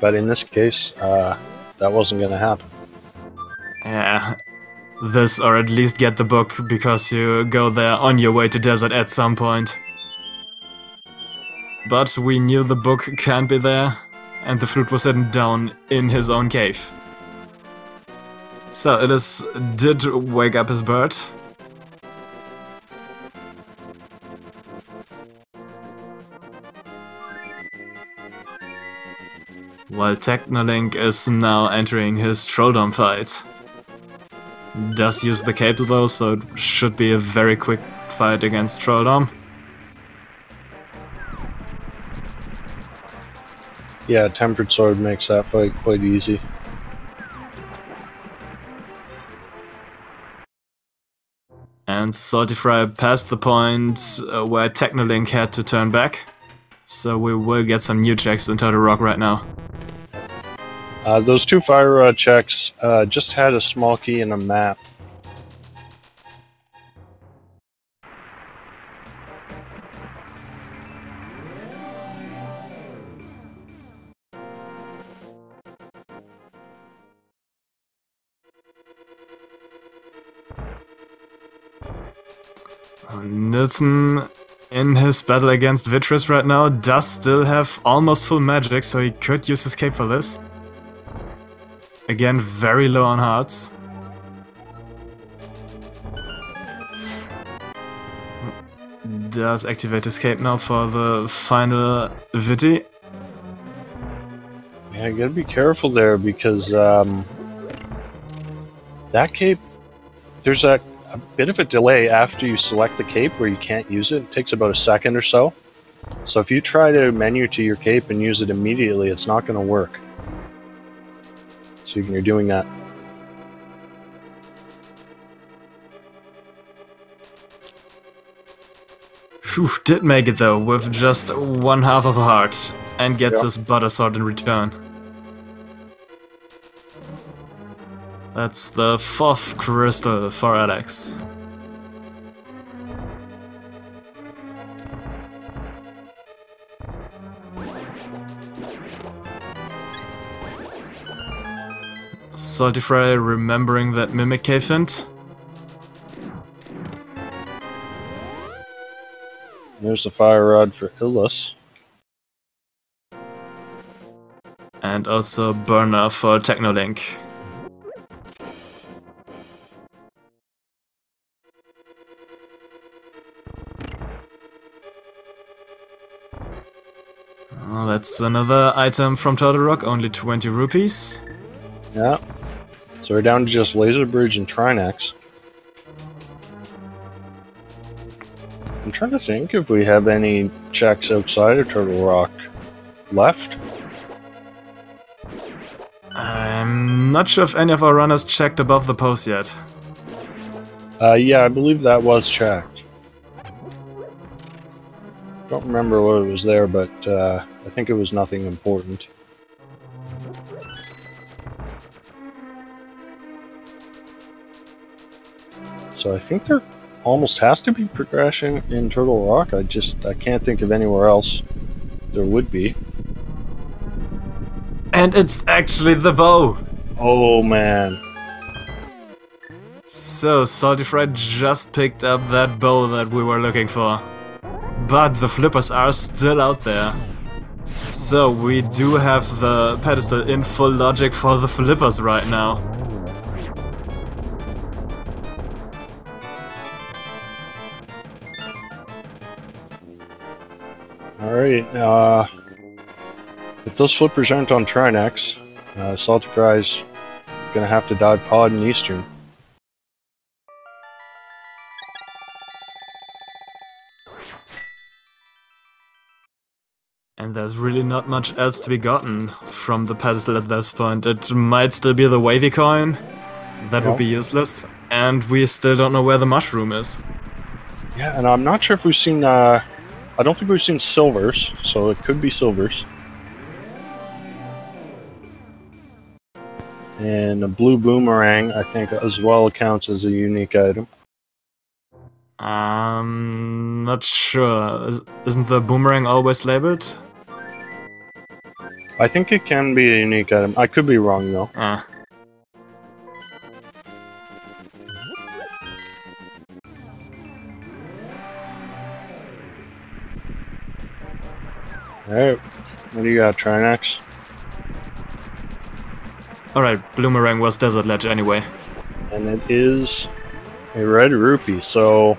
But in this case, that wasn't going to happen. Yeah, this or at least get the book because you go there on your way to desert at some point. But we knew the book can't be there and the flute was hidden down in his own cave. So Alice did wake up his bird. While Technolink is now entering his Trolldom fight. Does use the cape though, so it should be a very quick fight against Trolldom. Yeah, Tempered Sword makes that fight quite easy. And Salty Fry passed the point where Technolink had to turn back. So we will get some new checks into the rock right now. Those two fire rod checks just had a small key and a map. Nilsson, in his battle against Vitris right now, does still have almost full magic, so he could use his cape for this. Again, very low on hearts. Does activate his cape now for the final Viti. Yeah, you gotta be careful there because that cape, there's a bit of a delay after you select the cape where you can't use it. It takes about a second or so. So if you try to menu to your cape and use it immediately, it's not going to work. So you're doing that. Whew, did make it though, with just 1/2 of a heart, and gets his butter sword in return. That's the 4th crystal for Alex. Salty Fry remembering that Mimic Cave hint. There's a fire rod for Illus. And also Burner for Technolink. Oh, that's another item from Turtle Rock, only 20 rupees. Yeah. So we're down to just Laser Bridge and Trinex. I'm trying to think if we have any checks outside of Turtle Rock left. I'm not sure if any of our runners checked above the post yet. Yeah, I believe that was checked. Don't remember what it was there, but I think it was nothing important. So I think there almost has to be progression in Turtle Rock. I can't think of anywhere else there would be. And it's actually the bow! Oh man. So, Salty Fry just picked up that bow that we were looking for. But the flippers are still out there. So, we do have the pedestal in full logic for the flippers right now. Alright, if those flippers aren't on Trinex, Salty Fry's gonna have to dive Pod in Eastern. And there's really not much else to be gotten from the pedestal at this point. It might still be the wavy coin. That would be useless. And we still don't know where the mushroom is. Yeah, and I'm not sure if we've seen, I don't think we've seen silvers, so it could be silvers. And a blue boomerang, I think, as well counts as a unique item. Not sure. Isn't the boomerang always labeled? I think it can be a unique item. I could be wrong, though. Ah. Alright, what do you got, Trinex? Alright, Bloomerang was Desert Ledge anyway. And it is a red rupee, so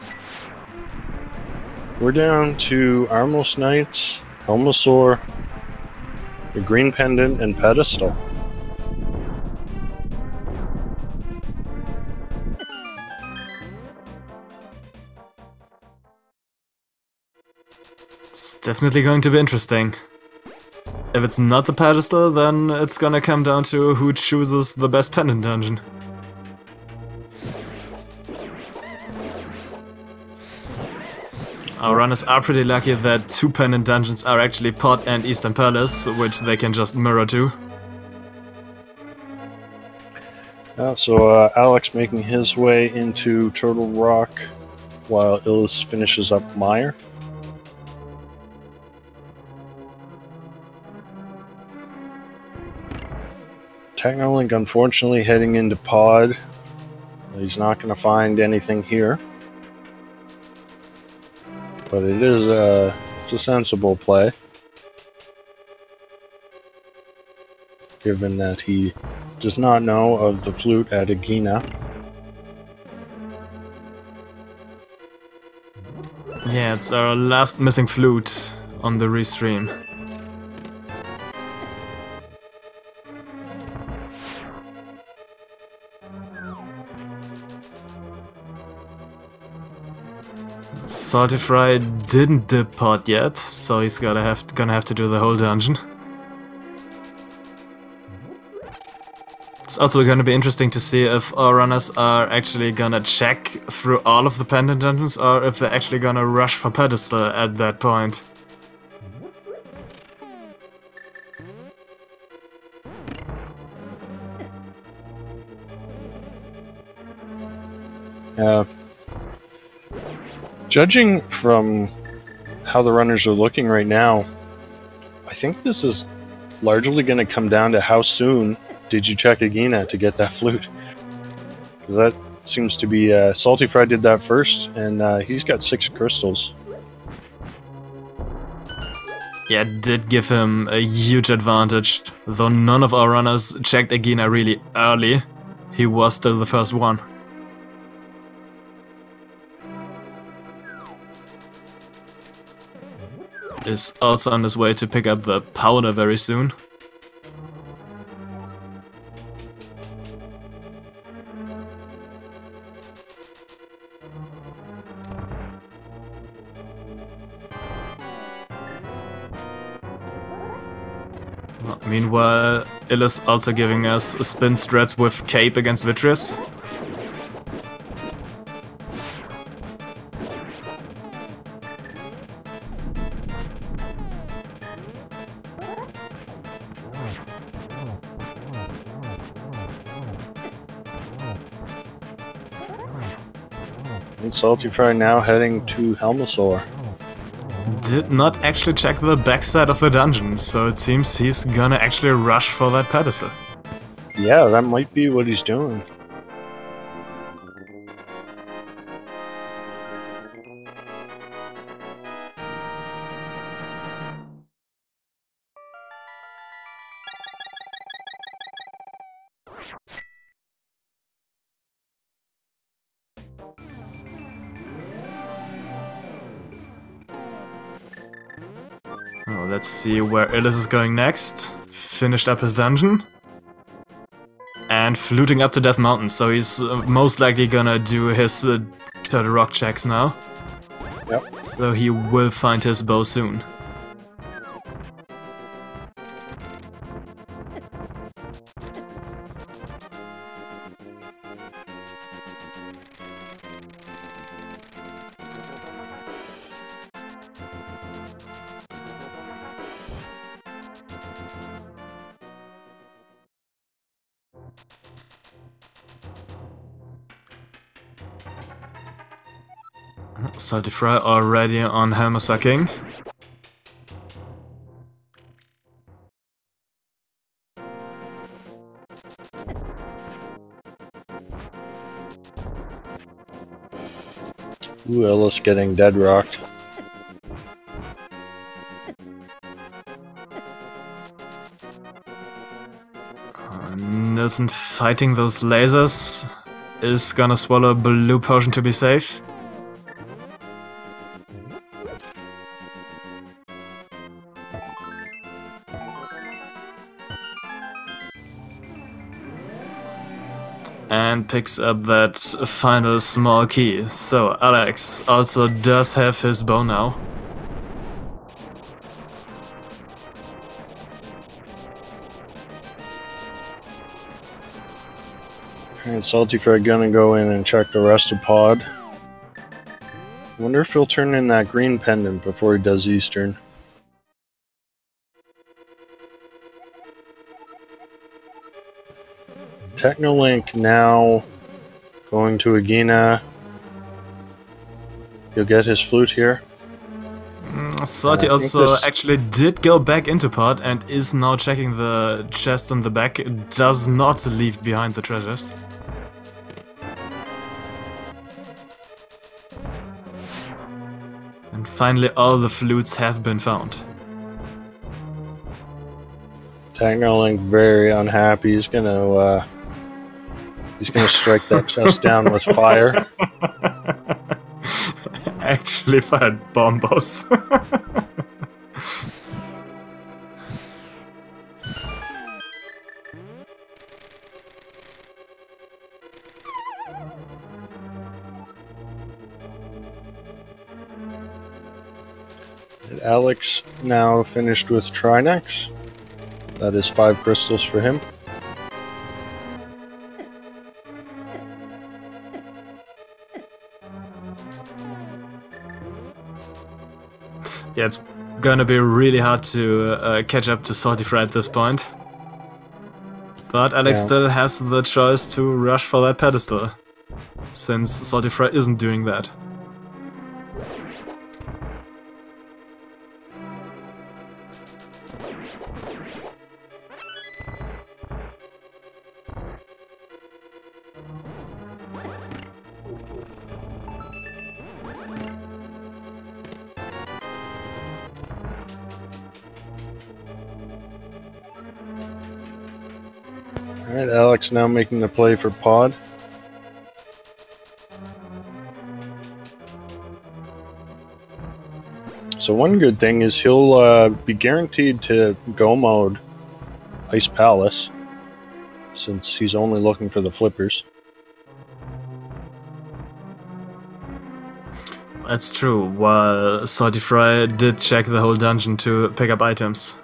we're down to Armos Knights, Helmosaur, the Green Pendant, and Pedestal. It's definitely going to be interesting. If it's not the pedestal, then it's gonna come down to who chooses the best pendant dungeon. Our runners are pretty lucky that 2 pendant dungeons are actually Pod and Eastern Palace, which they can just mirror to. So Alex making his way into Turtle Rock while Illus finishes up Mire. Technolink unfortunately heading into Pod. He's not going to find anything here. But it is it's a sensible play. Given that he does not know of the flute at Agina. Yeah, it's our last missing flute on the restream. Salty Fry didn't dip Pod yet, so he's gonna have to do the whole dungeon. It's also gonna be interesting to see if our runners are actually gonna check through all of the pendant dungeons or if they're actually gonna rush for pedestal at that point. Judging from how the runners are looking right now, I think this is largely going to come down to how soon did you check Agina to get that flute. That seems to be... Salty Fry did that first, and he's got 6 crystals. Yeah, it did give him a huge advantage. Though none of our runners checked Agina really early, he was still the first one. Is also on his way to pick up the powder very soon. Meanwhile, Ill is also giving us spin strats with Cape against Vitreous. And Salty Fry now heading to Helmosaur. Did not actually check the backside of the dungeon, so it seems he's gonna actually rush for that pedestal. Yeah, that might be what he's doing. Oh, let's see where Illis is going next. Finished up his dungeon. And fluting up to Death Mountain, so he's most likely gonna do his Turtle Rock checks now. Yep. So he will find his bow soon. Salty Fry already on Helmosaur King. Ooh, Ellis getting dead rocked. Nilsson fighting those lasers is gonna swallow a blue potion to be safe. And picks up that final small key. So Alex also does have his bow now. And Salty Fry gonna go in and check the rest of Pod. Wonder if he'll turn in that green pendant before he does Eastern. Technolink now going to Agina. He'll get his flute here. Salty also actually did go back into Pod and is now checking the chest on the back. It does not leave behind the treasures. And finally all the flutes have been found. Technolink very unhappy. He's gonna strike that chest down with fire. Actually fired bombos. And Alex now finished with Trinex. That is 5 crystals for him. Yeah, it's gonna be really hard to catch up to Salty Fry at this point. But Alex still has the choice to rush for that pedestal, since Salty Fry isn't doing that. Alright, Alex now making the play for pod. So one good thing is he'll be guaranteed to go mode Ice Palace, since he's only looking for the flippers. That's true, while Salty Fry did check the whole dungeon to pick up items.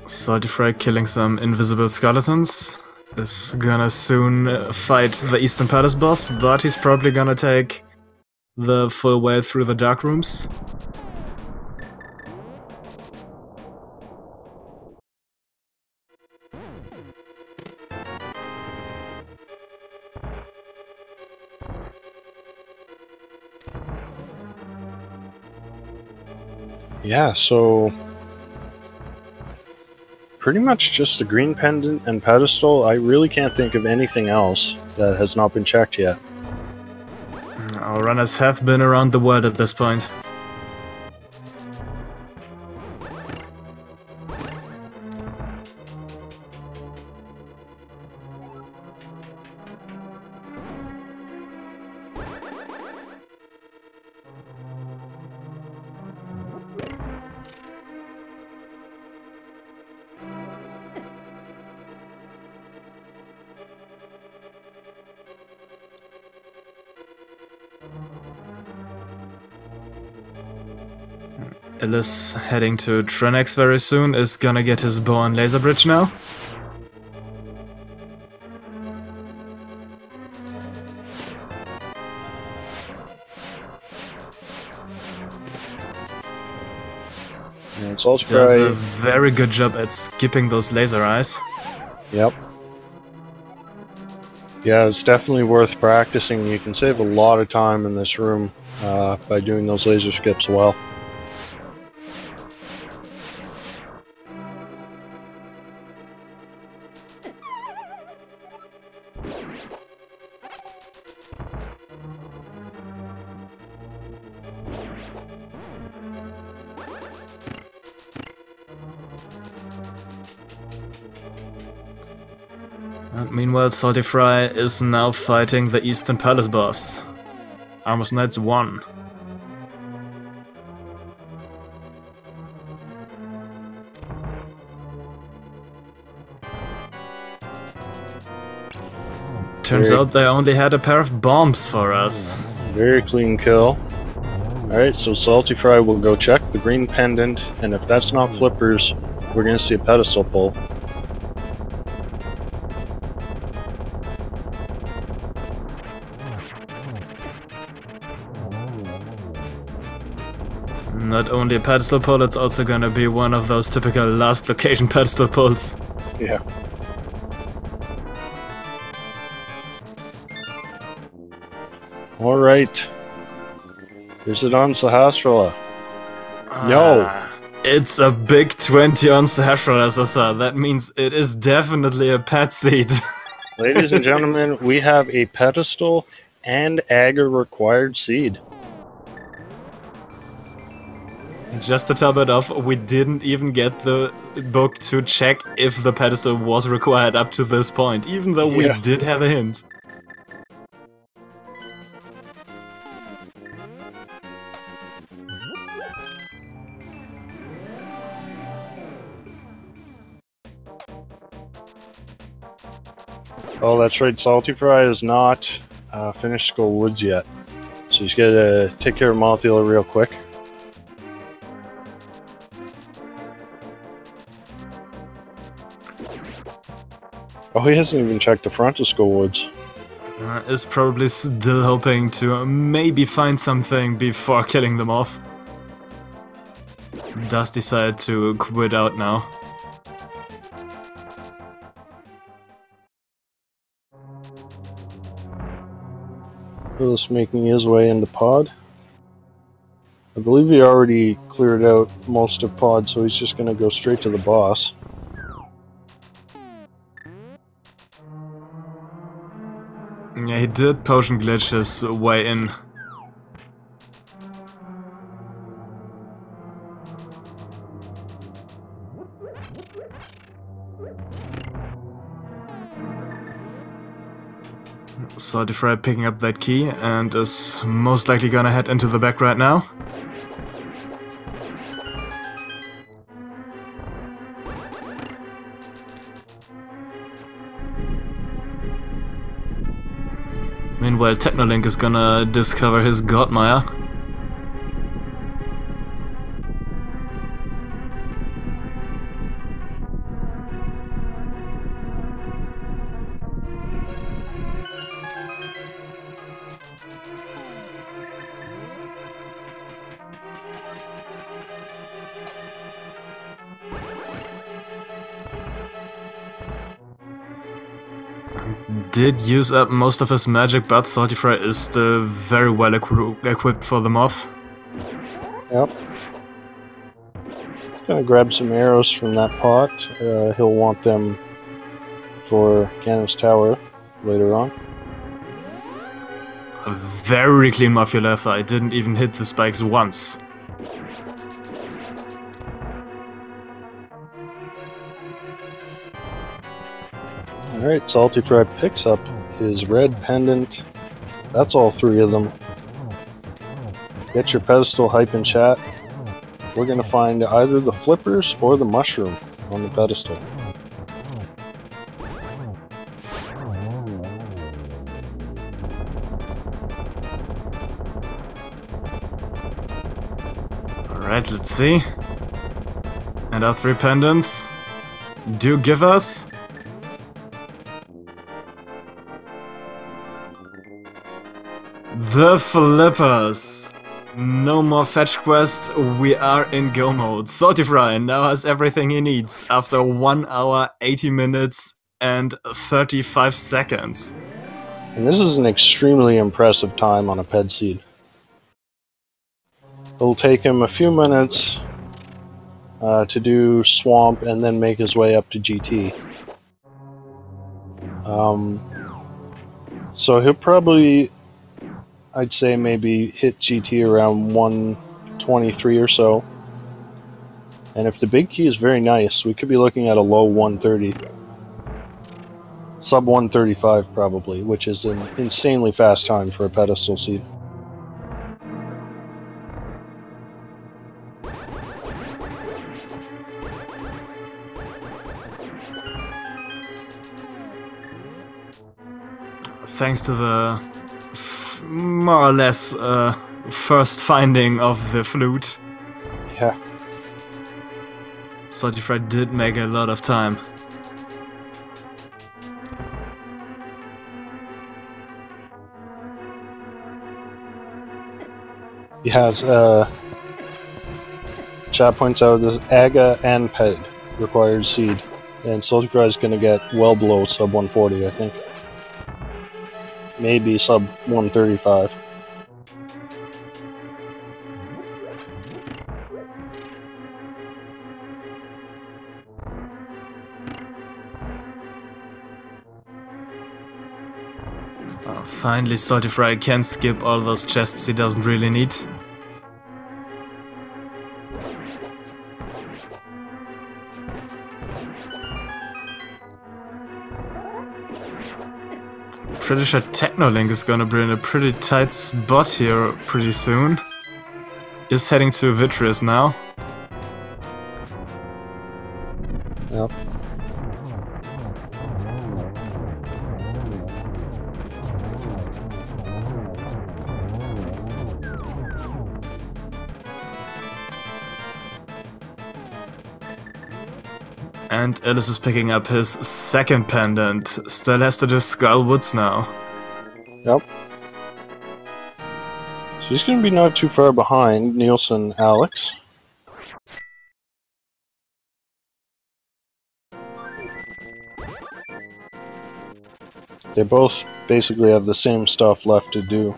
Salty Fry killing some invisible skeletons is gonna soon fight the Eastern Palace boss, but he's probably gonna take the full way through the dark rooms. Yeah, so pretty much just the green pendant and pedestal. I really can't think of anything else that has not been checked yet. Our runners have been around the world at this point. Illis, heading to Trenex very soon, is gonna get his bow and laser bridge now. Yeah, it's also does a very good job at skipping those laser eyes. Yep. Yeah, it's definitely worth practicing. You can save a lot of time in this room by doing those laser skips well. And meanwhile, Salty Fry is now fighting the Eastern Palace boss. Armor's Knights 1. Turns out they only had a pair of bombs for us. Very clean kill. Alright, so Salty Fry will go check the green pendant, and if that's not flippers, we're gonna see a pedestal pull. Not only a pedestal pull, it's also gonna be one of those typical last location pedestal pulls. Yeah. Alright. Is it on Sahasrara? Yo! It's a big 20 on Sashra SSR. That means it is definitely a pet seed. Ladies and gentlemen, we have a pedestal and agar required seed. Just to top it off, we didn't even get the book to check if the pedestal was required up to this point, even though we did have a hint. Oh, that's right, Salty Fry is not finished Skull Woods yet. So he's gotta take care of Mothula real quick. Oh, he hasn't even checked the front of Skull Woods. Is probably still hoping to maybe find something before killing them off. Does decide to quit out now. Just making his way into pod. I believe he already cleared out most of pod, so he's just gonna go straight to the boss. Yeah, he did potion glitch his way in. Salty Fry picking up that key and is most likely gonna head into the back right now. Meanwhile, Technolink is gonna discover his Godmire. Did use up most of his magic, but Salty Fry is still very well equipped for the moth. Yep. Gonna grab some arrows from that pot. He'll want them for Ganon's Tower later on. A very clean Mafia left. I didn't even hit the spikes once. Alright, Salty Fry picks up his red pendant. That's all three of them. Get your pedestal hype in chat. We're gonna find either the flippers or the mushroom on the pedestal. Alright, let's see. And our three pendants do give us the flippers. No more fetch quest, we are in go mode. Salty Fry now has everything he needs after 1 hour, 80 minutes and 35 seconds. And this is an extremely impressive time on a ped seed. It'll take him a few minutes to do Swamp and then make his way up to GT. So he'll probably, I'd say maybe hit GT around 123 or so. And if the big key is very nice, we could be looking at a low 130. Sub 135 probably, which is an insanely fast time for a pedestal seed. Thanks to the more or less first finding of the flute. Yeah. Salty Fry did make a lot of time. He has, chat points out this Aga and Ped required seed. And Salty Fry is going to get well below sub 140, I think. Maybe sub 135. Oh, finally, Salty Fry can skip all those chests he doesn't really need. Pretty sure Technolink is gonna be in a pretty tight spot here pretty soon. Is heading to Vitreous now. Yep. And Alice is picking up his second pendant. Still has to do Skull Woods now. Yep. So he's going to be not too far behind Nielsen Alex. They both basically have the same stuff left to do.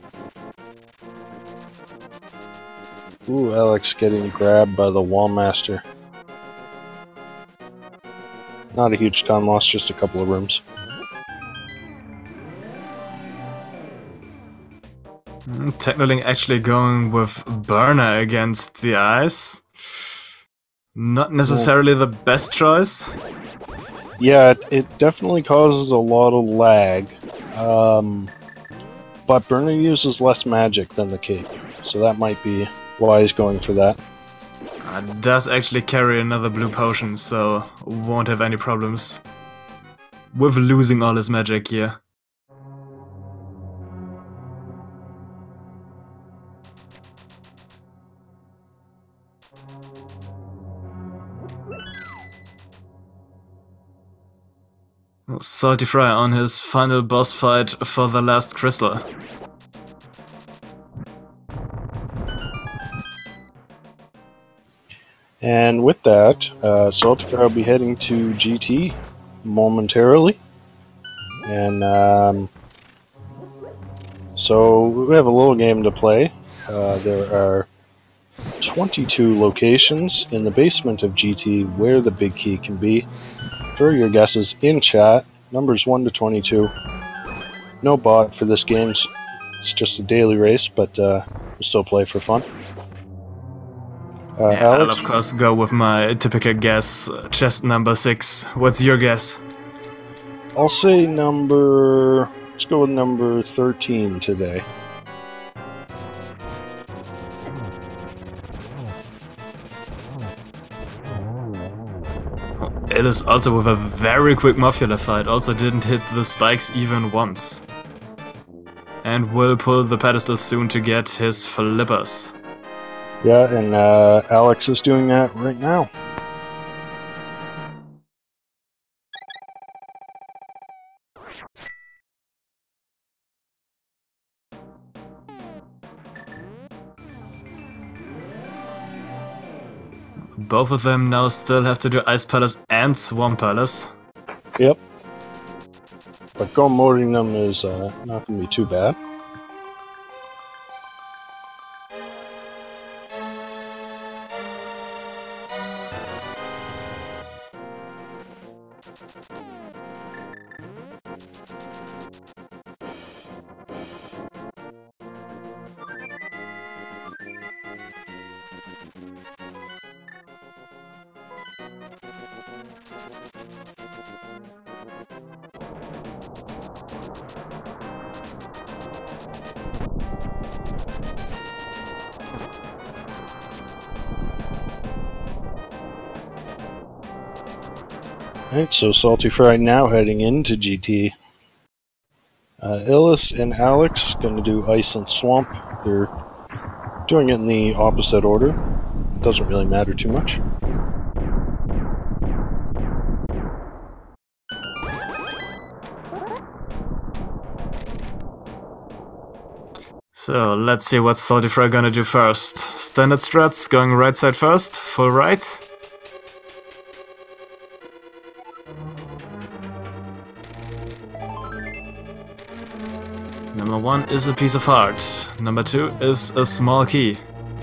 Ooh, Alex getting grabbed by the Wallmaster. Not a huge time loss, just a couple of rooms. Technolink actually going with Burner against the ice. Not necessarily the best choice. Yeah, it definitely causes a lot of lag. But Burner uses less magic than the cape, so that might be why he's going for that. Does actually carry another blue potion, so won't have any problems with losing all his magic here. Salty Fry on his final boss fight for the last crystal. And with that, Salty Fry will be heading to GT momentarily. And so we have a little game to play. There are 22 locations in the basement of GT where the big key can be. Throw your guesses in chat. Numbers 1 to 22. No bot for this game. It's just a daily race, but we'll still play for fun. Yeah, Alex? I'll of course go with my typical guess, chest number 6. What's your guess? I'll say let's go with number 13 today. It is also with a very quick Mofular fight, also didn't hit the spikes even once. And will pull the pedestal soon to get his flippers. Yeah, and Alex is doing that right now. Both of them now still have to do Ice Palace and Swamp Palace. Yep. But go modding them is not going to be too bad. Alright, so Salty Fry now heading into GT. Illis and Alex going to do Ice and Swamp. They're doing it in the opposite order. Doesn't really matter too much. So let's see what Salty Fry gonna do first. Standard strats, going right side first, full right. Number 1 is a piece of art. Number 2 is a small key.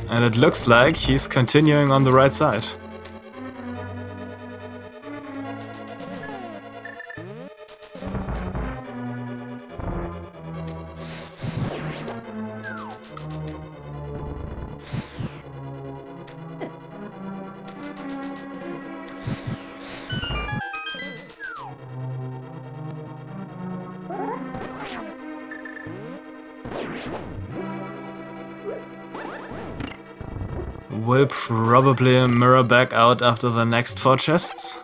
And it looks like he's continuing on the right side. Will probably mirror back out after the next 4 chests.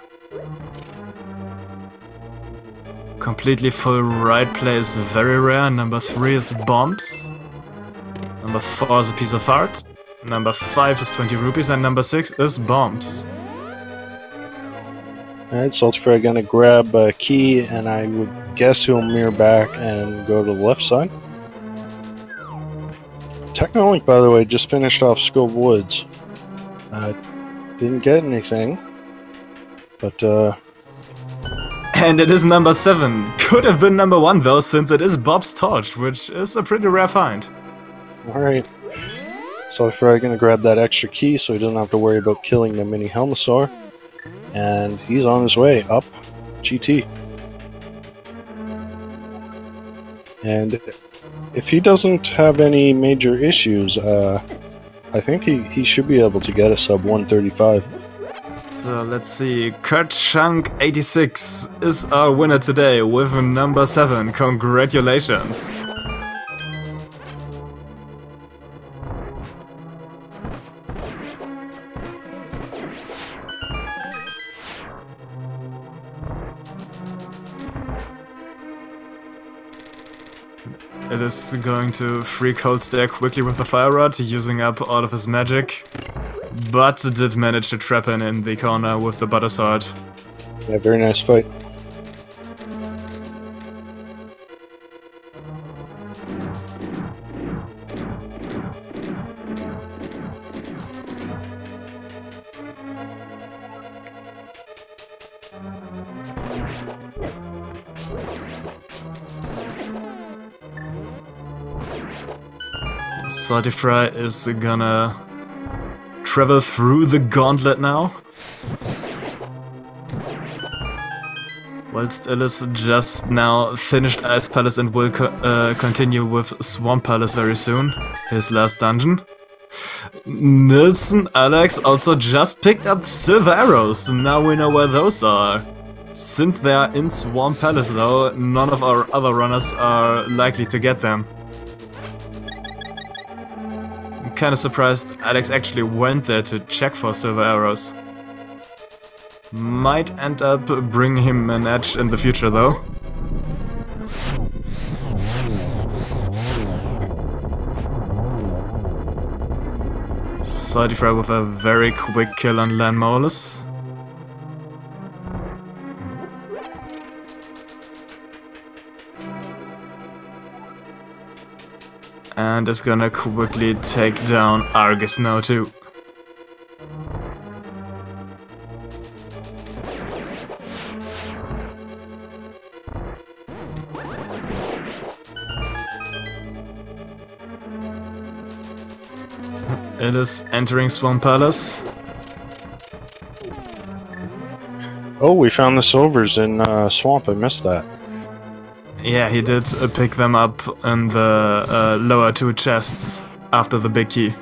Completely full right play is very rare. Number 3 is bombs. Number 4 is a piece of art. Number 5 is 20 rupees, and number 6 is bombs. Alright, Saltify gonna grab a key, and I would guess he'll mirror back and go to the left side. Technolink, by the way, just finished off Scope Woods. Didn't get anything, but And it is number 7. Could have been number 1 though, since it is Bob's torch, which is a pretty rare find. alright. Saltify gonna grab that extra key so he doesn't have to worry about killing the mini Helmosaur. And he's on his way up GT. And if he doesn't have any major issues, I think he should be able to get a sub 135. So let's see, Kurtchunk86 is our winner today with number 7. Congratulations! It is going to free cold stare quickly with the fire rod, using up all of his magic, but did manage to trap him in the corner with the butter sword. Yeah, very nice fight. Saltify is gonna travel through the gauntlet now. Whilst Alice just now finished Ice Palace and will continue with Swamp Palace very soon, his last dungeon. Nilsson Alex also just picked up Silver Arrows, now we know where those are. Since they are in Swamp Palace though, none of our other runners are likely to get them. I'm kinda surprised Alex actually went there to check for Silver Arrows. Might end up bringing him an edge in the future though. Saltify with a very quick kill on Landmolus. And is gonna quickly take down Argus now too. It is entering Swamp Palace. Oh, we found the silvers in Swamp, I missed that. Yeah, he did pick them up in the lower 2 chests after the big key.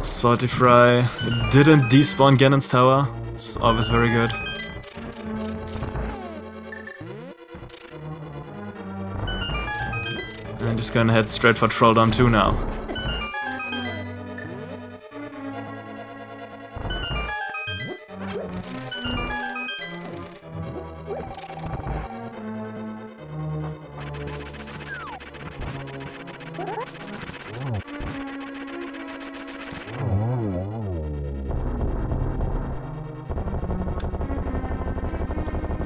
Saltify didn't despawn Ganon's tower, it's always very good. And he's gonna head straight for Trolldom 2 now.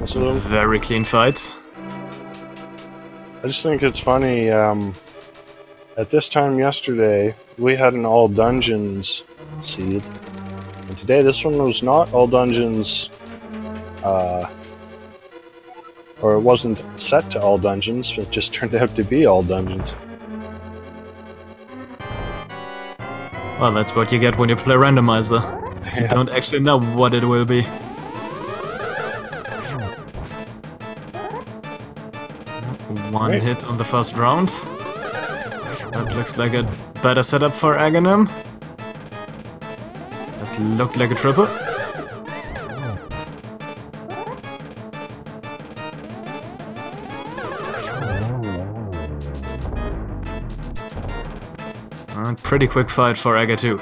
So, Very clean fight. I just think it's funny, at this time yesterday, we had an all dungeons seed, and today this one was not all dungeons, or it wasn't set to all dungeons, it just turned out to be all dungeons. Well, that's what you get when you play Randomizer. You don't actually know what it will be. One hit on the first round. That looks like a better setup for Aghanim. That looked like a triple. And pretty quick fight for Aga too.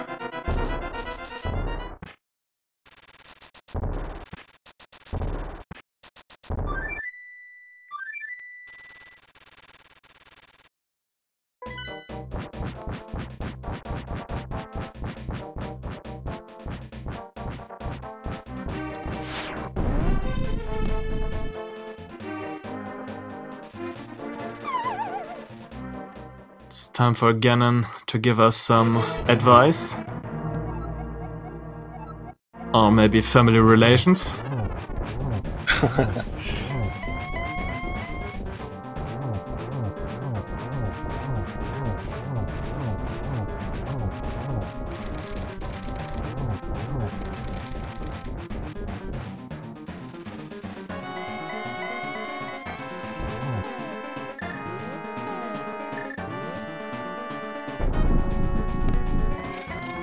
It's time for Gannon to give us some advice. Or maybe family relations.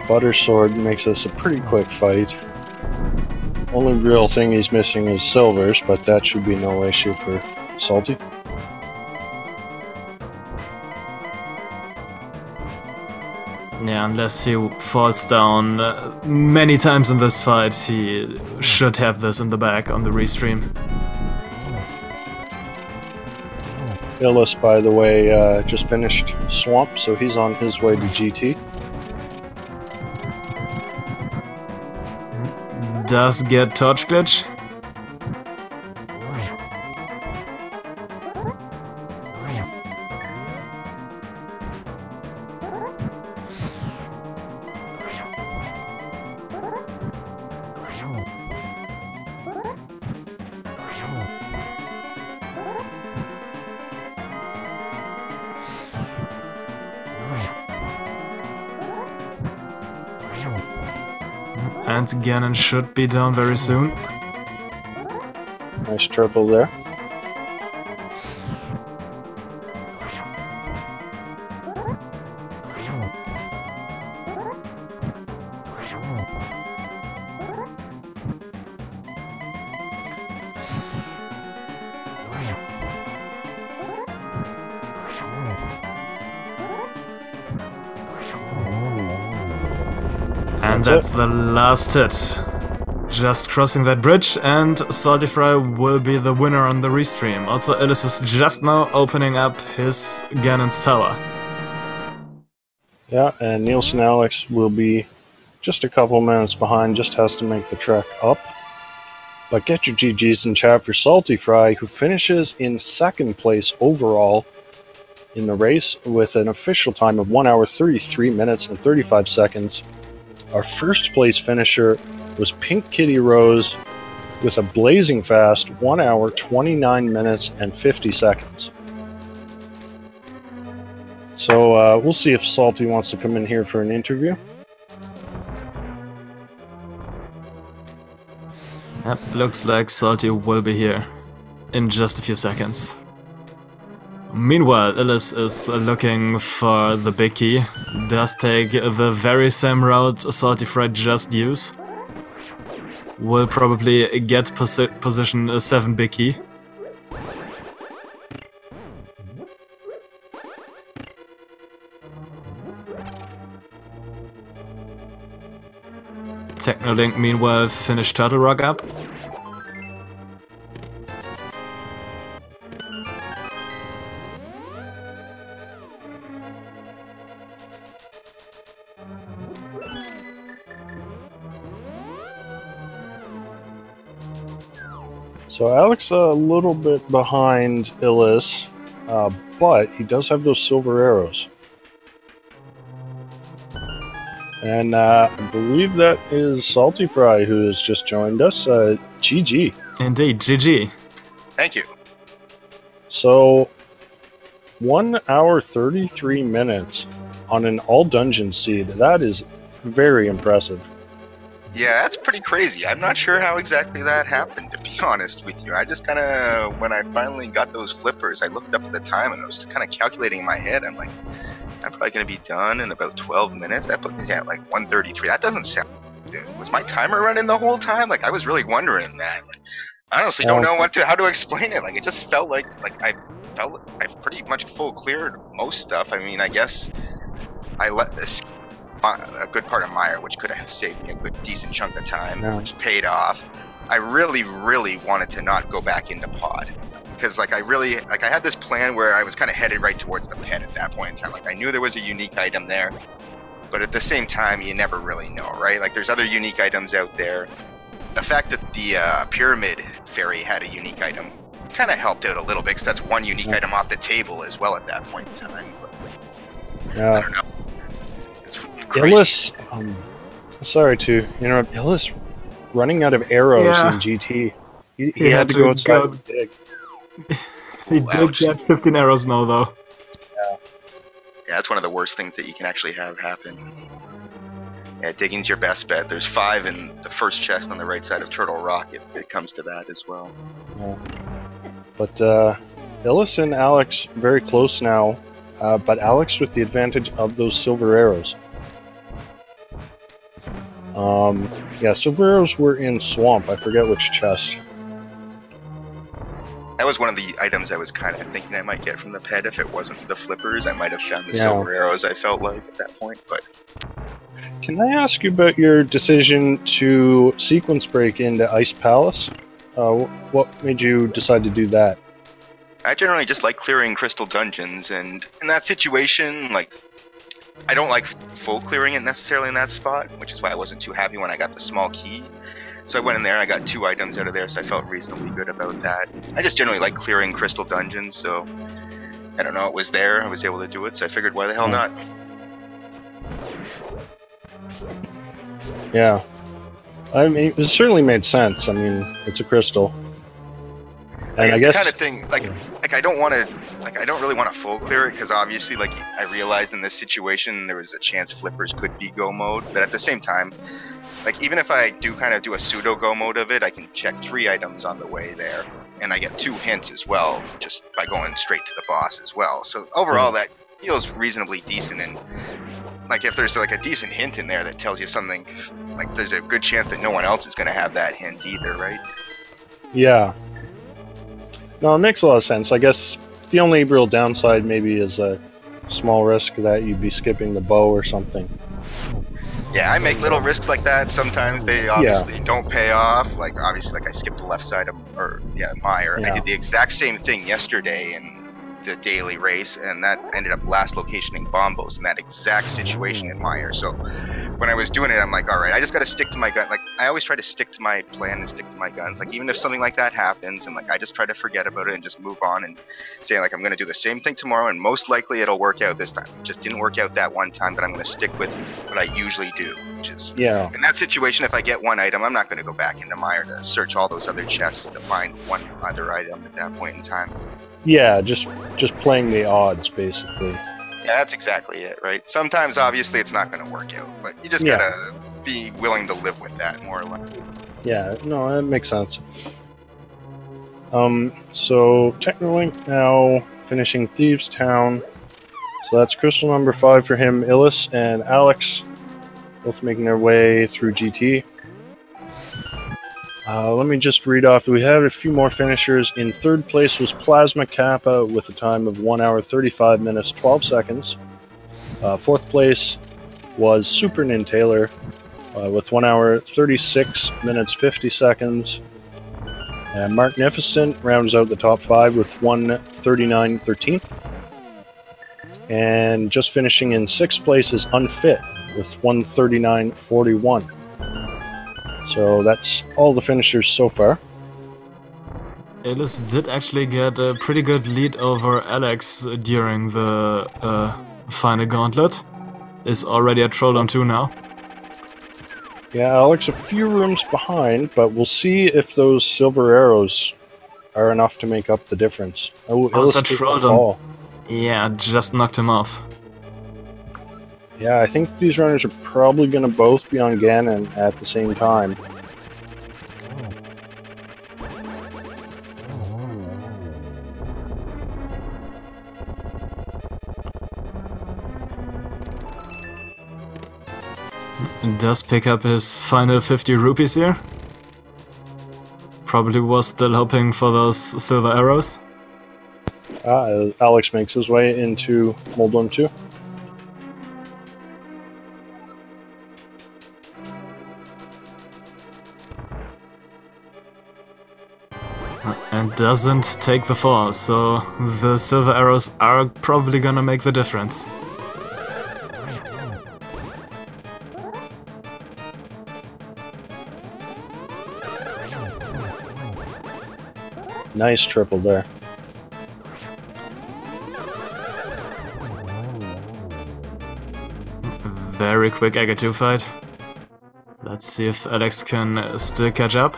Butter Sword makes this a pretty quick fight. Only real thing he's missing is silvers, but that should be no issue for Salty. Yeah, unless he falls down many times in this fight, he should have this in the bag on the restream. Illis, by the way, just finished Swamp, so he's on his way to GT. Does get Torch Glitch. And Gannon should be down very soon. Nice triple there. And that's the last hit. Just crossing that bridge, and Salty Fry will be the winner on the restream. Also, Illis is just now opening up his Gannon's tower. Yeah, and Nielsen Alex will be just a couple minutes behind, just has to make the trek up. But get your GGs in chat for Salty Fry, who finishes in second place overall in the race with an official time of 1 hour 33 minutes and 35 seconds. Our first place finisher was Pink Kitty Rose with a blazing fast 1 hour 29 minutes and 50 seconds. So we'll see if Salty wants to come in here for an interview. Yep, looks like Salty will be here in just a few seconds. Meanwhile, Illis is looking for the big key. Does take the very same route Salty Fry just used. Will probably get position 7 big key. Technolink meanwhile finished Turtle Rock up. So Alex a little bit behind Illis, but he does have those silver arrows. And I believe that is Salty Fry who has just joined us. GG. Indeed, GG. Thank you. So 1 hour 33 minutes on an all dungeon seed. That is very impressive. Yeah, that's pretty crazy. I'm not sure how exactly that happened, to be honest with you. I just kind of, when I finally got those flippers, I looked up at the time and I was kind of calculating in my head. I'm like, I'm probably going to be done in about 12 minutes. That put me at like 1:33. That doesn't sound good. Was my timer running the whole time? Like, I was really wondering that. I honestly don't know how to explain it. Like, it just felt like I pretty much full cleared most stuff. I mean, I guess I let this a good part of Meyer, which could have saved me a good decent chunk of time, which paid off. I really wanted to not go back into pod, because like I had this plan where I was kind of headed right towards the pet at that point in time. Like, I knew there was a unique item there, but at the same time you never really know, right? Like, there's other unique items out there. The fact that the pyramid fairy had a unique item kind of helped out a little bit, because that's one unique item off the table as well at that point in time. But, I don't know. Illis, sorry to interrupt. Illis running out of arrows in GT. He had to go outside and dig. He did get 15 arrows now, though. Yeah, that's one of the worst things that you can actually have happen. Yeah, digging's your best bet. There's 5 in the first chest on the right side of Turtle Rock if it comes to that as well. Yeah. But Illis and Alex very close now, but Alex with the advantage of those silver arrows. Yeah, silver arrows were in Swamp. I forget which chest. That was one of the items I was kind of thinking I might get from the pet. If it wasn't the flippers, I might have found the silver arrows, I felt like, at that point. But can I ask you about your decision to sequence break into Ice Palace? What made you decide to do that? I generally just like clearing crystal dungeons, and in that situation, like, I don't like full clearing it necessarily in that spot, which is why I wasn't too happy when I got the small key. So I went in there, I got 2 items out of there, so I felt reasonably good about that. I just generally like clearing crystal dungeons, so I don't know, it was there, I was able to do it, so I figured why the hell not. Yeah. I mean, it certainly made sense. I mean, it's a crystal. And I guess the kind of thing, like I don't want to, like, I don't really want to full clear it, because obviously, like, I realized in this situation there was a chance flippers could be go mode, but at the same time, like, even if I do kind of do a pseudo go mode of it, I can check 3 items on the way there, and I get 2 hints as well, just by going straight to the boss as well. So overall, that feels reasonably decent, and like, if there's like a decent hint in there that tells you something, like, there's a good chance that no one else is going to have that hint either, right? Yeah. No, it makes a lot of sense. I guess the only real downside maybe is a small risk that you'd be skipping the bow or something. Yeah, I make little risks like that. Sometimes they obviously don't pay off. Like, obviously, like, I skipped the left side of, Meyer. I did the exact same thing yesterday in the daily race, and that ended up last locationing Bombos in that exact situation in Meyer. So when I was doing it, I'm like, all right, I just got to stick to my gun. Like, I always try to stick to my plan and stick to my guns. Like, even if something like that happens, and like, I just try to forget about it and just move on and say, like, I'm going to do the same thing tomorrow, and most likely it'll work out this time. It just didn't work out that one time, but I'm going to stick with what I usually do, which is, in that situation, if I get one item, I'm not going to go back into Meyer to search all those other chests to find one other item at that point in time. Yeah, just playing the odds, basically. Yeah, that's exactly it, right? Sometimes, obviously, it's not going to work out, but you just gotta be willing to live with that, more or less. Yeah, no, that makes sense. So, Technolink now finishing Thieves Town. So that's crystal number 5 for him. Illis and Alex both making their way through GT. Let me just read off. We had a few more finishers. In 3rd place was Plasma Kappa with a time of 1 hour, 35 minutes, 12 seconds. 4th place was Super Nintailor with 1 hour, 36 minutes, 50 seconds. And Magnificent rounds out the top 5 with 1:39.13. And just finishing in 6th place is Unfit with 1:39.41. So that's all the finishers so far. Illis did actually get a pretty good lead over Alex during the final gauntlet. Is already at Trolldom 2 now. Yeah, Alex a few rooms behind, but we'll see if those silver arrows are enough to make up the difference. Also Trolldom. Yeah, just knocked him off. Yeah, I think these runners are probably going to both be on Ganon at the same time. Does pick up his final 50 rupees here. Probably was still hoping for those silver arrows. Alex makes his way into Moldum 2. And doesn't take the fall, so the silver arrows are probably gonna make the difference. Nice triple there. Very quick Aga2 fight. Let's see if Alex can still catch up.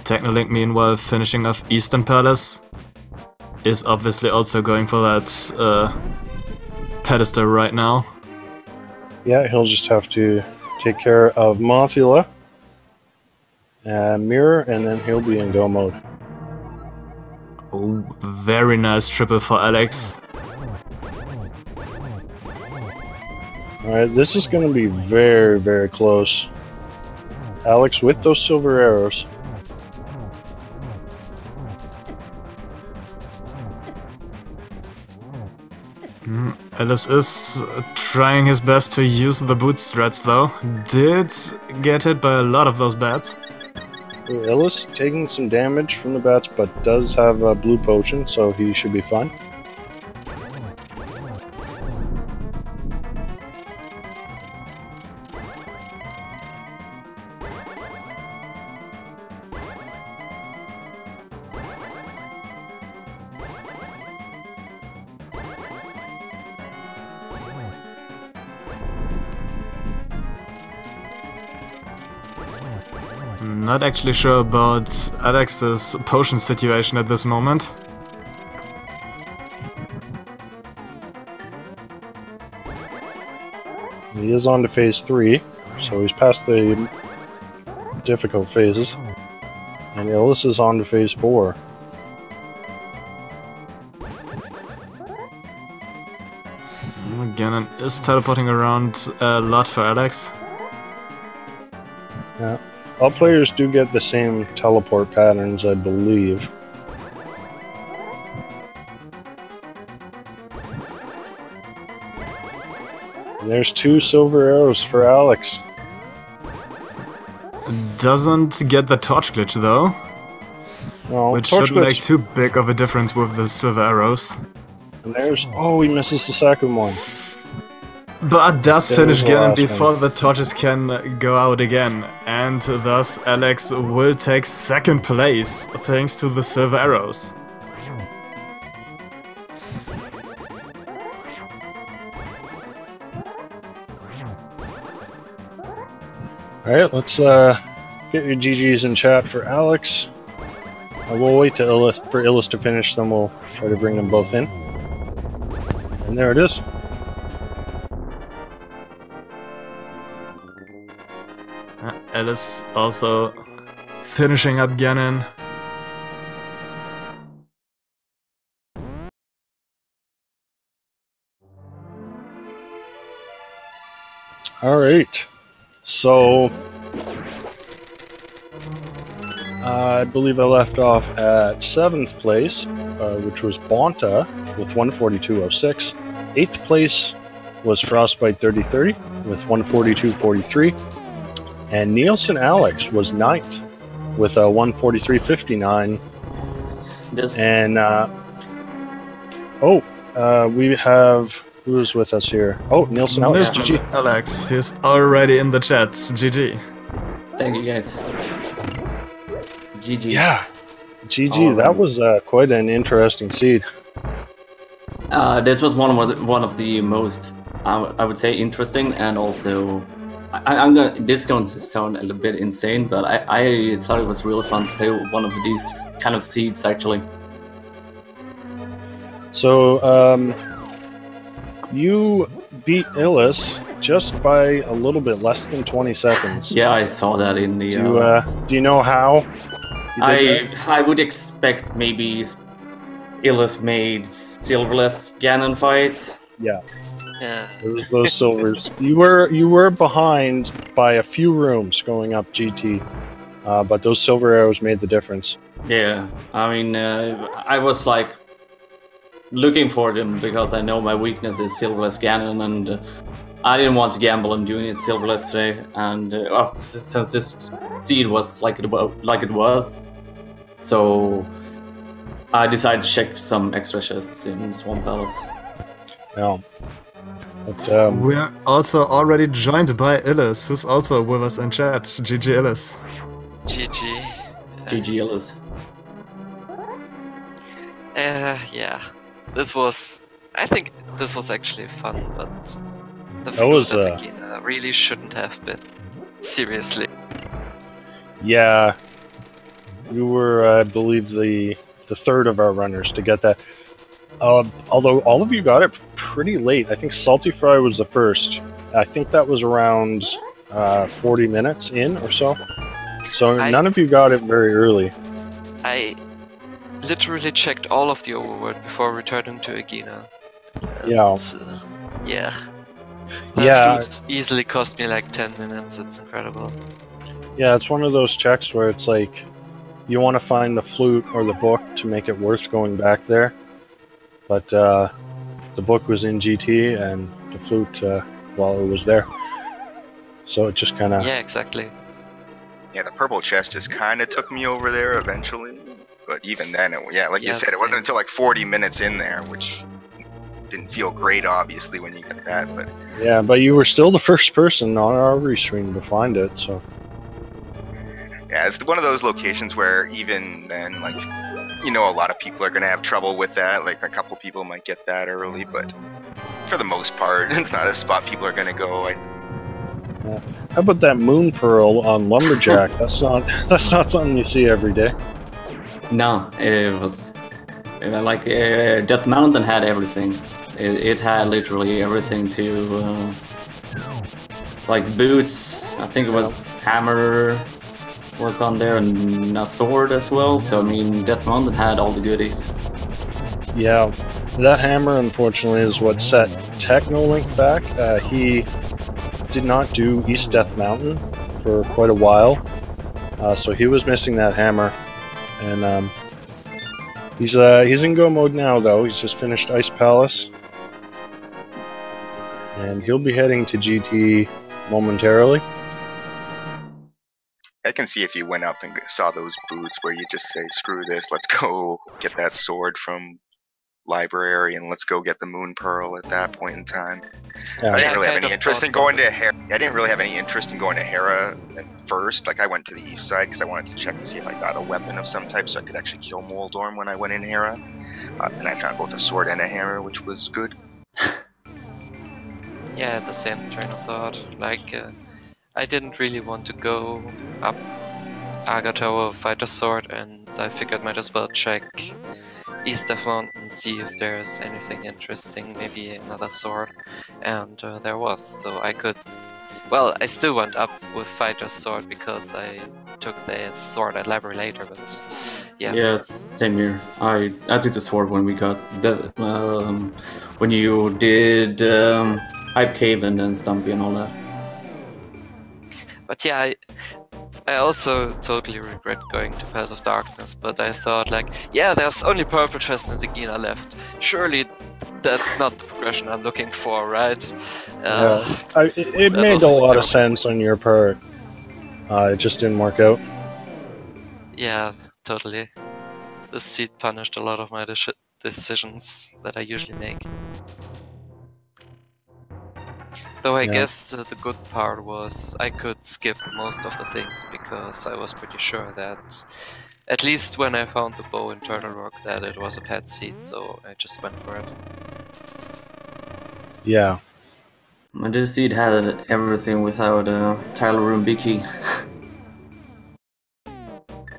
Technolink, meanwhile, finishing off Eastern Palace, is obviously also going for that pedestal right now. Yeah, he'll just have to take care of Mothula, Mirror, and then he'll be in go mode. Oh, very nice triple for Alex. Alright, this is going to be very, very close. Alex with those silver arrows. Alice is trying his best to use the boot strats though. Did get hit by a lot of those bats. Illis taking some damage from the bats, but does have a blue potion, so he should be fine. Not actually sure about Alex's potion situation at this moment. He is on to phase 3, so he's past the difficult phases. And Illis is on to phase 4. Ganon is teleporting around a lot for Alex. Yeah. All players do get the same teleport patterns, I believe. And there's 2 silver arrows for Alex. Doesn't get the torch glitch though, No, which torch shouldn't glitch. make too big of a difference with the silver arrows. And there's... Oh, he misses the second one. But does That finish was the Ganon last before the torches can go out again, and thus Alex will take second place thanks to the silver arrows. Alright, let's get your GGs in chat for Alex. We'll wait to for Illis to finish, then we'll try to bring them both in. And there it is. Alice also finishing up Ganon. Alright, so I believe I left off at 7th place, which was Bonta with 142.06. 8th place was Frostbite 3030 with 142.43. And Nielsen Alex was 9th with a 143.59. And we have who's with us here? Oh, Nielsen Alex. Mr. GG. Alex, he's already in the chat. GG. Thank you guys. GG. Yeah, GG. That was quite an interesting seed. This was one of the most, I would say, interesting and also This is going to sound a little bit insane, but I thought it was really fun to play one of these kind of seeds actually. So, you beat Illis just by a little bit less than 20 seconds. Yeah, I saw that in the. Do you know how? I would expect maybe Illis made Silverless Ganon fight. Yeah. Yeah. It was those silvers. You were behind by a few rooms going up GT, but those silver arrows made the difference. Yeah, I mean, I was like looking for them because I know my weakness is Silverless Ganon, and I didn't want to gamble on doing it Silverless today. And since this seed was like it was, so I decided to check some extra chests in Swamp Palace. Yeah. But, we're also already joined by Illis, who's also with us in chat. GG Illis. GG. GG Illis. Yeah. I think this was actually fun, but the That was, flute at Agena really shouldn't have been. Seriously. yeah, you were, I believe, the third of our runners to get that. Although all of you got it pretty late. I think Salty Fry was the first. I think that was around 40 minutes in or so. So none of you got it very early. I literally checked all of the overworld before returning to Agena. Yeah. Yeah. Yeah. Flute easily cost me like 10 minutes. It's incredible. Yeah, it's one of those checks where it's like you want to find the flute or the book to make it worth going back there. But the book was in GT and the flute, well, it was there. So it just kind of... Yeah, exactly. Yeah, the purple chest just kind of took me over there eventually. But even then, like you said, it wasn't until like 40 minutes in there, which didn't feel great, obviously, when you get that. But yeah, but you were still the first person on our restream to find it, so... Yeah, it's one of those locations where even then, like, you know, a lot of people are going to have trouble with that. Like, a couple people might get that early, but for the most part, it's not a spot people are going to go. How about that moon pearl on Lumberjack? That's not something you see every day. No, it was like Death Mountain had everything. It had literally everything to like boots. I think it was hammer was on there and a sword as well. So I mean, Death Mountain had all the goodies. Yeah, that hammer unfortunately is what set Technolink back. He did not do East Death Mountain for quite a while, so he was missing that hammer. And he's in go mode now though. He's just finished Ice Palace, and he'll be heading to GT momentarily. I can see if you went up and saw those boots where you just say, screw this, let's go get that sword from library and let's go get the moon pearl at that point in time. Yeah. I didn't really have any interest in going to Hera. I didn't really have any interest in going to Hera at first. Like, I went to the east side because I wanted to check to see if I got a weapon of some type so I could actually kill Moldorm when I went in Hera. And I found both a sword and a hammer, which was good. Yeah, the same train of thought. Like, I didn't really want to go up Aga Tower, fight a sword, and I figured might as well check East of Mountain, see if there's anything interesting, maybe another sword, and there was, so I could... Well, I still went up with Fighter's Sword because I took the sword at library later, but yeah. Yes, same here. I took the sword when we got the when you did Hype Cave and then Stumpy and all that. But yeah, I also totally regret going to Path of Darkness, but I thought like, yeah, there's only purple chest and the Gina left. Surely that's not the progression I'm looking for, right? It made a lot of sense on your part. It just didn't work out. Yeah, totally. This seed punished a lot of my decisions that I usually make. Though I guess the good part was I could skip most of the things because I was pretty sure that, at least when I found the bow in Turtle Rock, that it was a pet seed, so I just went for it. Yeah. My Seed had everything without Tyler Room Biki.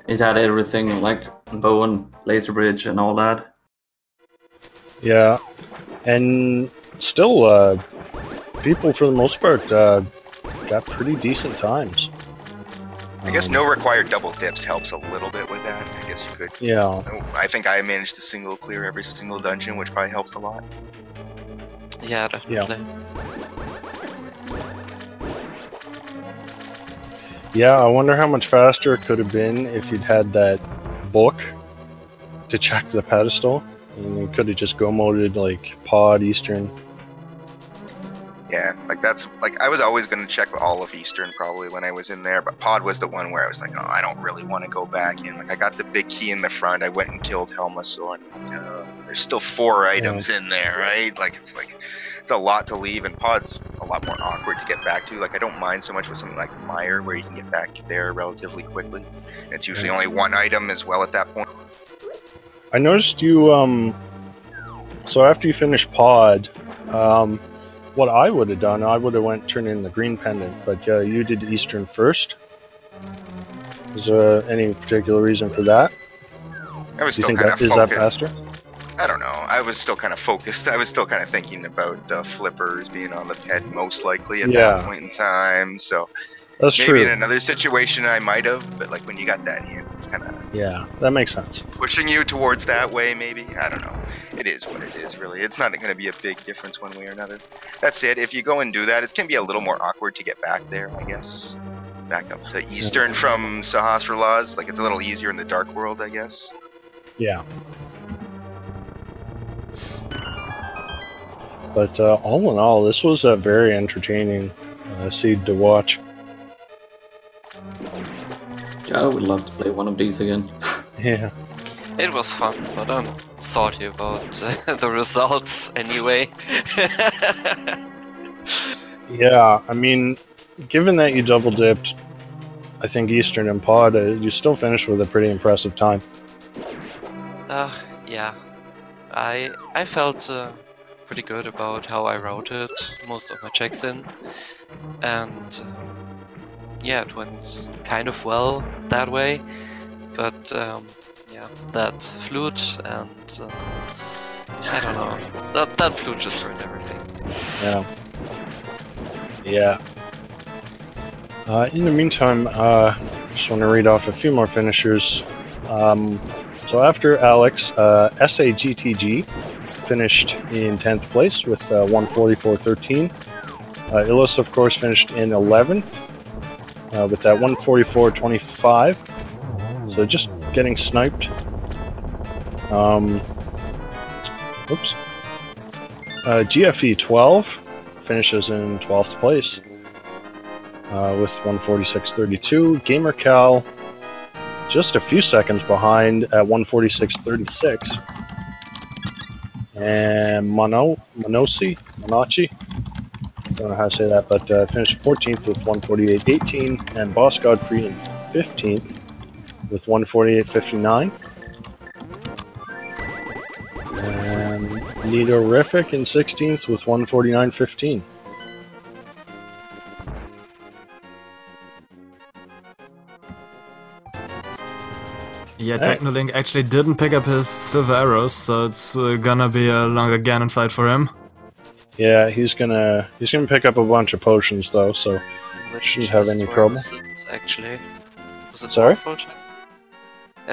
It had everything like Bowen, Laser Bridge, and all that. Yeah, and still, people for the most part got pretty decent times. I guess no required double dips helps a little bit with that. I guess you could. Yeah. I think I managed to single clear every single dungeon, which probably helped a lot. Yeah, definitely. Yeah, I wonder how much faster it could have been if you'd had that book to check the pedestal. And you could have just go moded like Pod, Eastern. Yeah, like that's like I was always going to check all of Eastern probably when I was in there, but Pod was the one where I was like, oh, I don't really want to go back in. Like I got the big key in the front, I went and killed Helmasaur, and there's still 4 items in there, right? Like it's a lot to leave, and Pod's a lot more awkward to get back to. Like I don't mind so much with something like Mire where you can get back there relatively quickly. And it's usually only 1 item as well at that point. I noticed you so after you finish Pod, what I would have done, I would have went turn in the green pendant, but you did Eastern first. Is there any particular reason for that? I was Do you still think kind of that, is that faster? I don't know. I was still kind of focused. I was still kind of thinking about the flippers being on the ped most likely at that point in time. So that's maybe true. in another situation I might have, but like when you got that hint, it's kind of that makes sense. pushing you towards that way. Maybe I don't know. It is what it is, really. It's not going to be a big difference one way or another. That's it. If you go and do that, it can be a little more awkward to get back there, I guess. Back up to Eastern from Sahasrarlas. Like it's a little easier in the Dark World, I guess. Yeah. But all in all, this was a very entertaining seed to watch. I would love to play one of these again. Yeah. It was fun, but I'm salty about the results anyway. Yeah, I mean, given that you double dipped, I think Eastern and Pod, you still finished with a pretty impressive time. Yeah. I felt pretty good about how I routed most of my checks in, and yeah, it went kind of well that way. But yeah, that flute and I don't know, that flute just ruined everything. Yeah. Yeah. In the meantime, just want to read off a few more finishers. So after Alex, SAGTG finished in 10th place with 144.13. Illis, of course, finished in 11th with that 144.25. So just getting sniped. Oops. GFE 12 finishes in 12th place with 146.32. GamerCal just a few seconds behind at 146.36. And Manachi, I don't know how to say that, but finished 14th with 148.18. And Boss Godfrey in 15th with 148.59. And Nidorific in 16th with 149.15. Yeah, Technolink actually didn't pick up his silver arrows, so it's gonna be a longer Ganon fight for him. Yeah, he's gonna pick up a bunch of potions though, so shouldn't have any trouble. Actually, was it Sorry?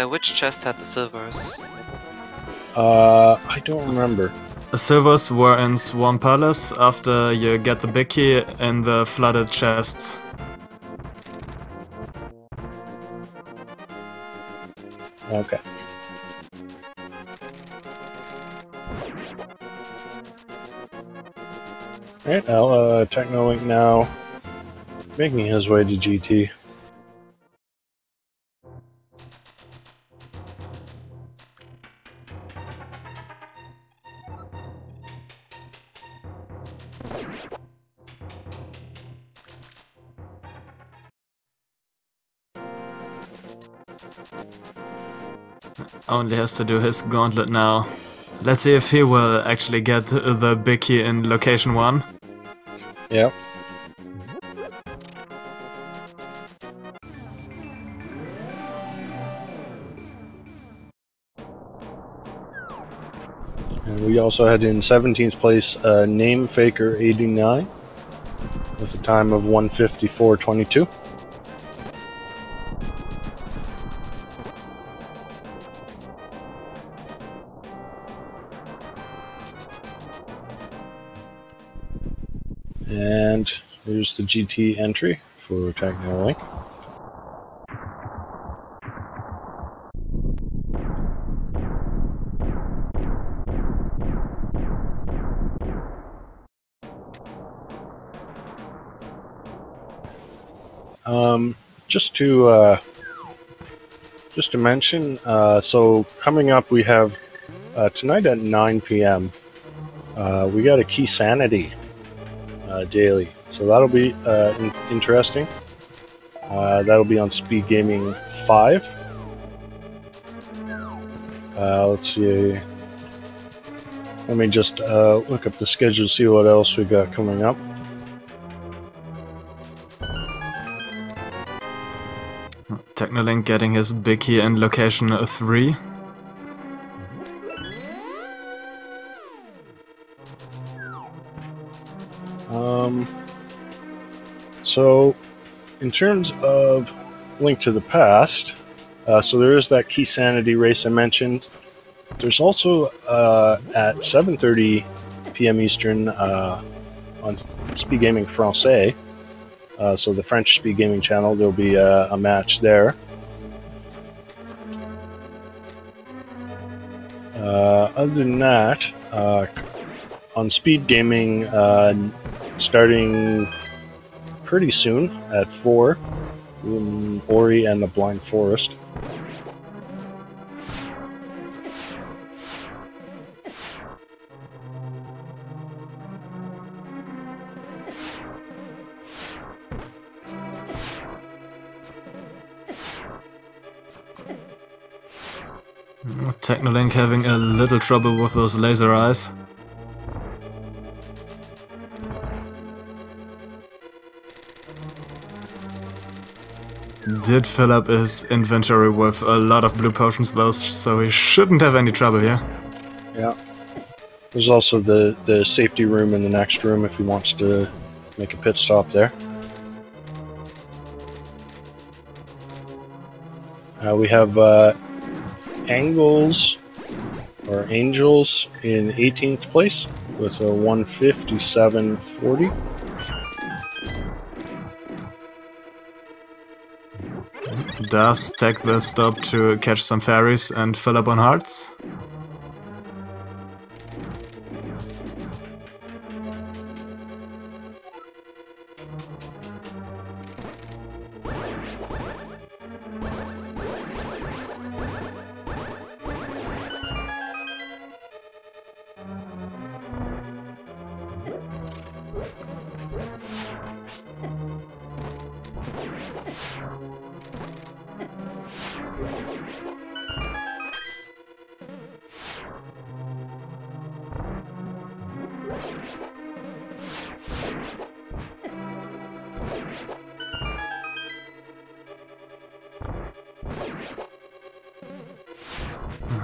Which chest had the silvers? I don't remember. The silvers were in Swarm Palace after you get the big key in the flooded chests. Okay. Alright, I'll Technolink now, making his way to GT. Only has to do his gauntlet now. Let's see if he will actually get the big key in location 1. Yep. And we also had in 17th place Name Faker 89 with a time of 1:54.22. And here's the GT entry for Technolink. Just to mention, so coming up we have tonight at 9 p.m. We got a Key Sanity daily, so that'll be interesting. That'll be on Speed Gaming 5. Let's see. Let me just look up the schedule, see what else we got coming up. Technolink getting his big key in location 3. So, in terms of Link to the Past, so there is that Key Sanity race I mentioned. There's also at 7:30 p.m. Eastern on Speed Gaming Francais, so the French Speed Gaming channel, there'll be a match there. Other than that, on Speed Gaming, starting pretty soon at 4, Ori and the Blind Forest. Technolink having a little trouble with those laser eyes. Did fill up his inventory with a lot of blue potions though, so he shouldn't have any trouble here. Yeah. There's also the safety room in the next room if he wants to make a pit stop there. We have Angles in 18th place with a 1:57.40. Does take the stop to catch some fairies and fill up on hearts.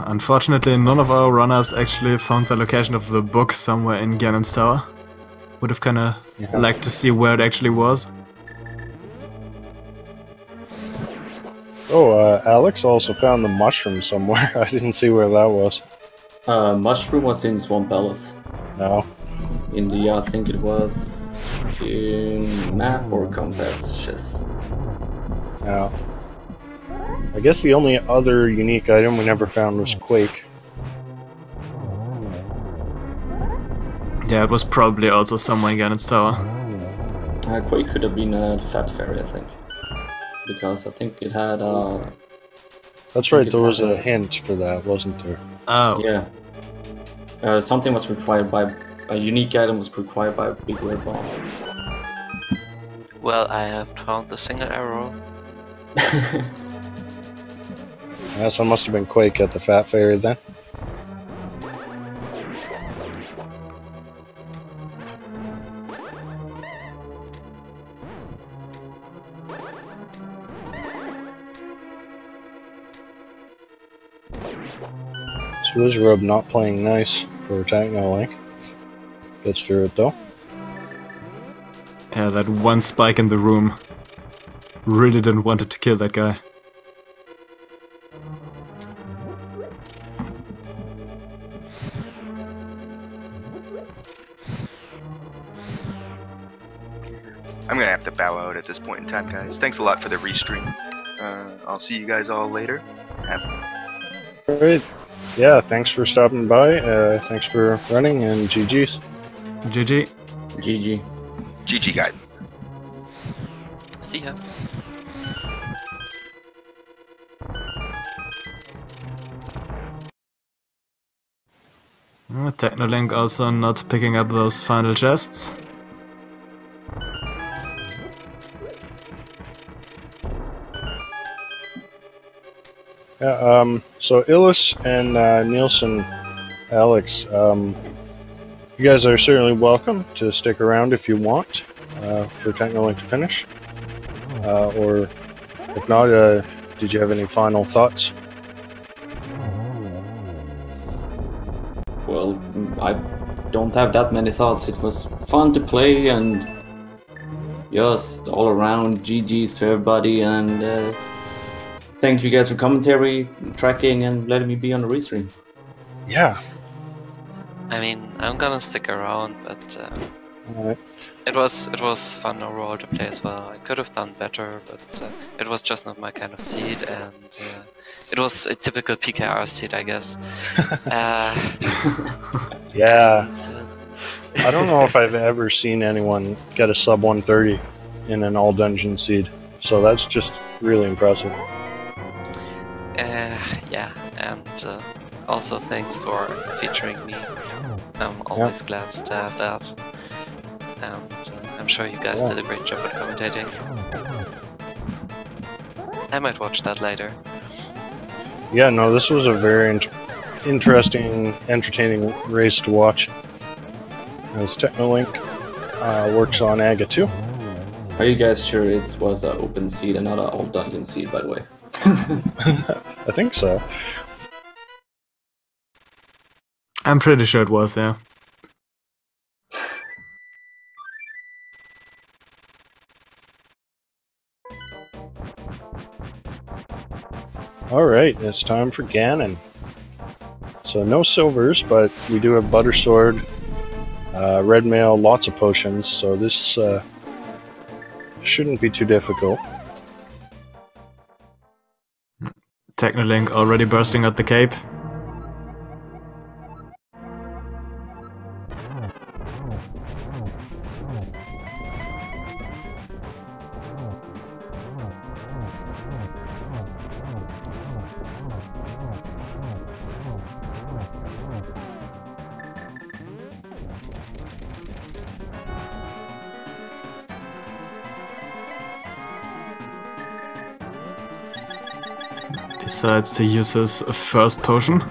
Unfortunately, none of our runners actually found the location of the book somewhere in Ganon's Tower. Would have kinda liked to see where it actually was. Oh, Alex also found the mushroom somewhere. I didn't see where that was. Mushroom was in Swamp Palace. No. In the, I think it was in map or compass chest. No. I guess the only other unique item we never found was Quake. Yeah, it was probably also somewhere in Ganon's Tower. Quake could have been a Fat Fairy, I think. Because I think it had That's right, there was a hint for that, wasn't there? Oh. Yeah. Something was required by... A unique item was required by a big red bomb. Well, I have found the single arrow. Yeah, so it must have been Quake at the Fat Fairy then. Swizzrub not playing nice for Technolink. Gets through it though. Yeah, that one spike in the room. Really didn't want it to kill that guy. I'm gonna have to bow out at this point in time, guys. Thanks a lot for the restream. I'll see you guys all later. Alright. Yeah, thanks for stopping by. Thanks for running, and GG's. GG. GG. GG, guys. See ya. Technolink also not picking up those final chests. Yeah, so Illis and Nielsen, Alex, you guys are certainly welcome to stick around if you want for Technolink to finish. Or if not, did you have any final thoughts? Well, I don't have that many thoughts. It was fun to play and just all around GG's to everybody, and thank you guys for commentary, tracking, and letting me be on the restream. Yeah. I mean, I'm gonna stick around, but Alright. it was fun overall to play as well. I could have done better, but it was just not my kind of seed, and it was a typical PKR seed, I guess. Yeah. And, I don't know if I've ever seen anyone get a sub 130 in an all dungeon seed, so that's just really impressive. yeah, and also thanks for featuring me. I'm always glad to have that, and I'm sure you guys did a great job at commentating. I might watch that later. Yeah, no, this was a very interesting, entertaining race to watch. As Technolink works on AGA 2. Are you guys sure it was an open seed and not an all dungeon seed, by the way? I think so. I'm pretty sure it was, yeah. Alright, it's time for Ganon. So no silvers, but we do have Butter Sword, Red Mail, lots of potions, so this shouldn't be too difficult. Technolink already bursting out the cape. Decides to use his first potion.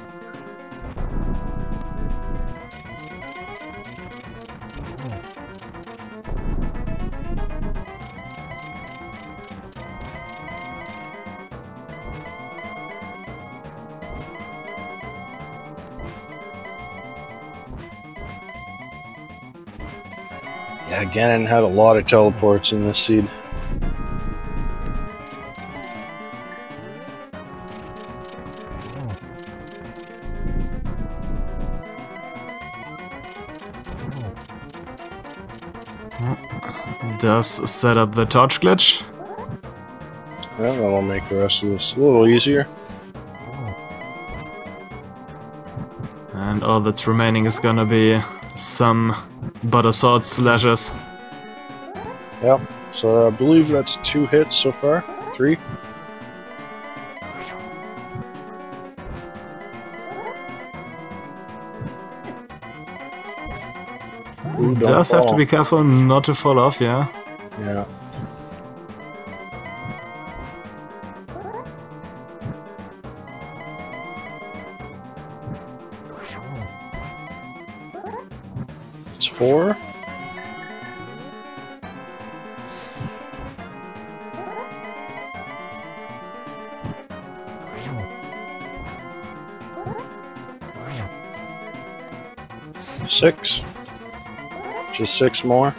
Yeah, Ganon had a lot of teleports in this seed. Does set up the torch glitch. Well, that'll make the rest of this a little easier. And all that's remaining is gonna be some butter sword slashes. Yep, so I believe that's 2 hits so far. 3. Ooh, Does have to fall. be careful not to fall off, yeah. Yeah. It's 4. 6. Just 6 more.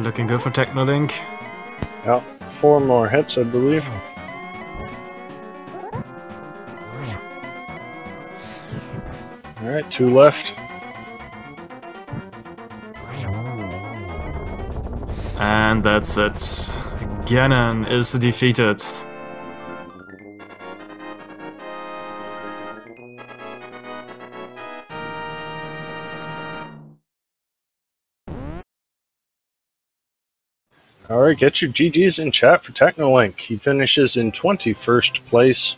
Looking good for Technolink. Yeah, 4 more hits, I believe. Alright, 2 left. And that's it. Ganon is defeated. Alright, get your GGs in chat for Technolink. He finishes in 21st place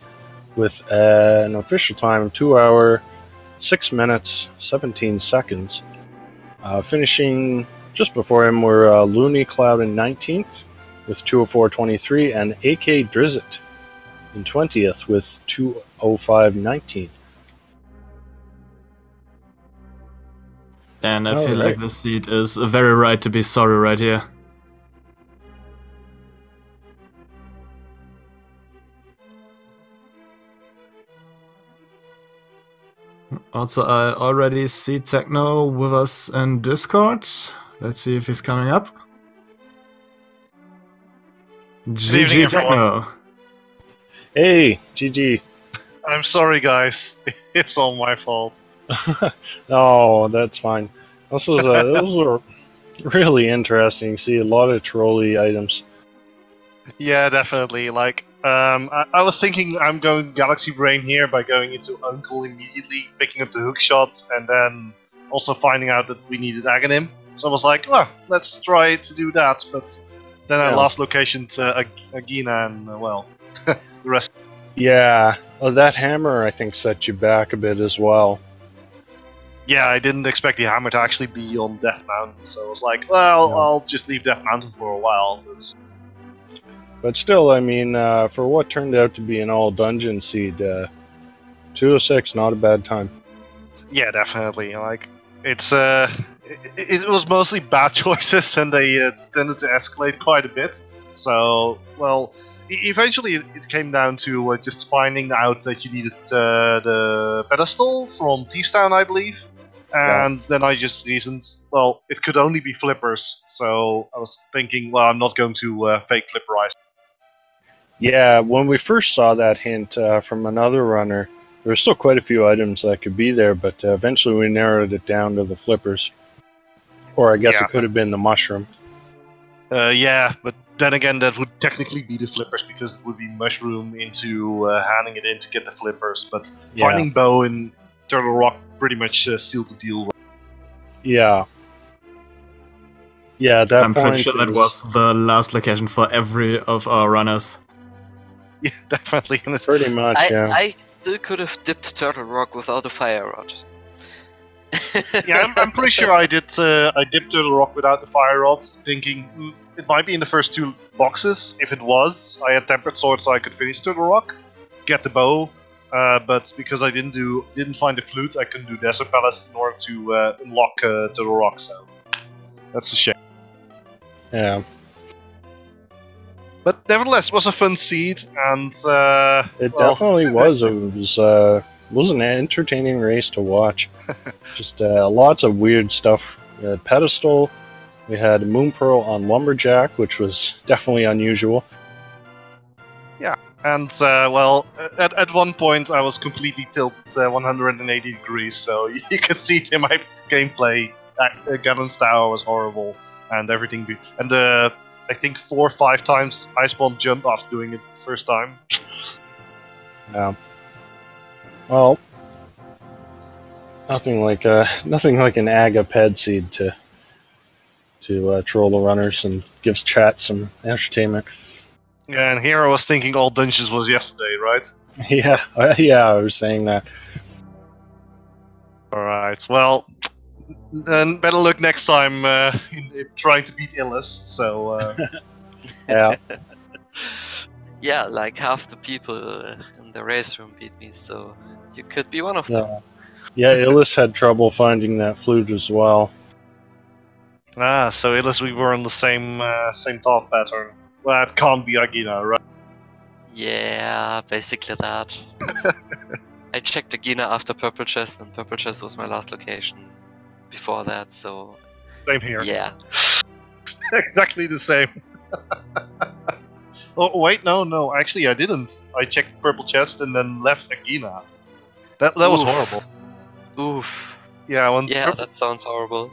with an official time of 2 hours, 6 minutes, 17 seconds. Finishing just before him were Looney Cloud in 19th with 2:04.23 and AK Drizzit in 20th with 2:05.19. And I feel like the seed is very right to be sorry right here. Also, I already see Techno with us in Discord. Let's see if he's coming up. GG Techno. Hey, GG. I'm sorry, guys. It's all my fault. Oh, that's fine. Those were really interesting. See a lot of trolley items. Yeah, definitely. Like, I was thinking I'm going Galaxy Brain here by going into Uncle immediately, picking up the hook shots, and then also finding out that we needed Aghanim. So I was like, well, let's try to do that. But then I lost location to Agina, and well, the rest. Yeah, well, that hammer I think set you back a bit as well. Yeah, I didn't expect the hammer to actually be on Death Mountain, so I was like, well, I'll just leave Death Mountain for a while. But still, I mean, for what turned out to be an all-dungeon seed, 206, not a bad time. Yeah, definitely. Like, it was mostly bad choices, and they tended to escalate quite a bit. So, well, eventually it came down to just finding out that you needed the pedestal from Thieves Town, I believe. And then I just reasoned, well, it could only be flippers. So I was thinking, well, I'm not going to fake flipperize. Yeah, when we first saw that hint from another runner, there were still quite a few items that could be there, but eventually we narrowed it down to the flippers. Or I guess it could have been the mushroom. Yeah, but then again, that would technically be the flippers because it would be mushroom into handing it in to get the flippers. But finding bow in Turtle Rock pretty much sealed the deal. Yeah. Yeah, at that I'm point, pretty sure that was the last location for every of our runners. Yeah, definitely. Pretty much, I still could have dipped Turtle Rock without a fire rod. Yeah, I'm pretty sure I did. I dipped Turtle Rock without the fire rods, thinking it might be in the first 2 boxes. If it was, I had Tempered Sword, so I could finish Turtle Rock, get the bow. But because I didn't find the flute, I couldn't do Desert Palace in order to unlock Turtle Rock. So that's a shame. Yeah. But nevertheless, it was a fun seed, and it definitely was. It was an entertaining race to watch. Just lots of weird stuff. We had pedestal. We had Moon Pearl on Lumberjack, which was definitely unusual. Yeah, and well, at one point I was completely tilted 180 degrees, so you could see it in my gameplay. Ganon's Tower was horrible, and everything. I think 4 or 5 times I spawned jump after doing it the first time. Yeah. Well, nothing like an Aga Ped seed to troll the runners and gives chat some entertainment. Yeah, and here I was thinking all dungeons was yesterday, right? Yeah, I was saying that. All right. Well, then better luck next time in trying to beat Illis. So. Yeah. Yeah, like half the people in the race room beat me, so you could be one of them. Yeah, Illis had trouble finding that flute as well. Ah, so at least we were on the same thought pattern. Well, it can't be Agina, right? Yeah, basically that. I checked Agina after Purple Chest, and Purple Chest was my last location before that, so Same here. yeah. Exactly the same. Oh wait, no. Actually, I didn't. I checked Purple Chest and then left Agina. That was Oof. horrible. Oof. Yeah, when Yeah, that sounds horrible.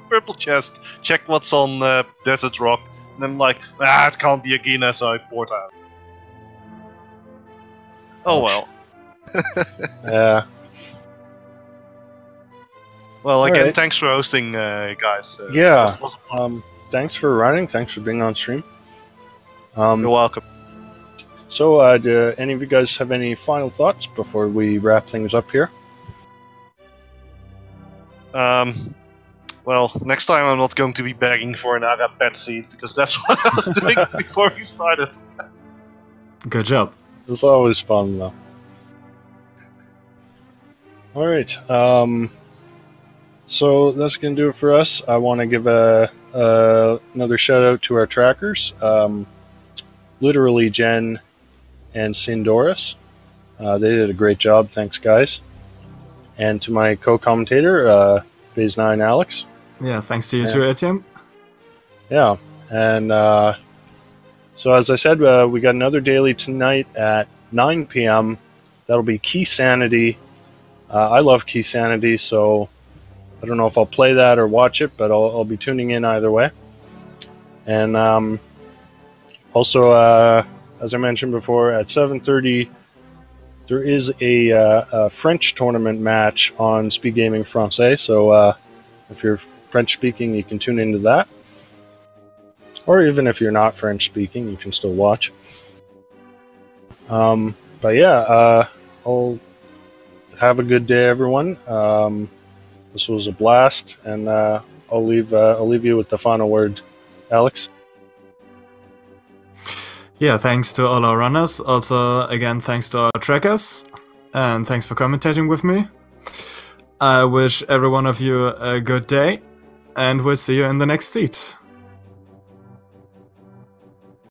Purple Chest, check what's on Desert Rock, and then like, it can't be Agina, so I port out. Oh well. Yeah. Well, again, Alright. thanks for hosting, guys. Yeah. Was fun. Thanks for running. Thanks for being on stream. You're welcome. So, do any of you guys have any final thoughts before we wrap things up here? Well, next time I'm not going to be begging for an Aga pet seed, because that's what I was doing before we started. Good job. It was always fun, though. Alright, so that's going to do it for us. I want to give another shout out to our trackers. Literally Jen and Sindoris. They did a great job, thanks guys. And to my co-commentator, Phase9 Alex. Yeah, thanks to you too, Etienne. Yeah, and so as I said, we got another daily tonight at 9 p.m. That'll be Key Sanity. I love Key Sanity, so I don't know if I'll play that or watch it, but I'll be tuning in either way. And also, as I mentioned before, at 7:30, there is a French tournament match on Speed Gaming Francais, so if you're French-speaking, you can tune into that. Or even if you're not French-speaking, you can still watch. But yeah, I'll have a good day, everyone. This was a blast, and I'll leave you with the final word, Alex. Yeah, thanks to all our runners. Also, again, thanks to our trackers. And thanks for commentating with me. I wish every one of you a good day. And we'll see you in the next seat.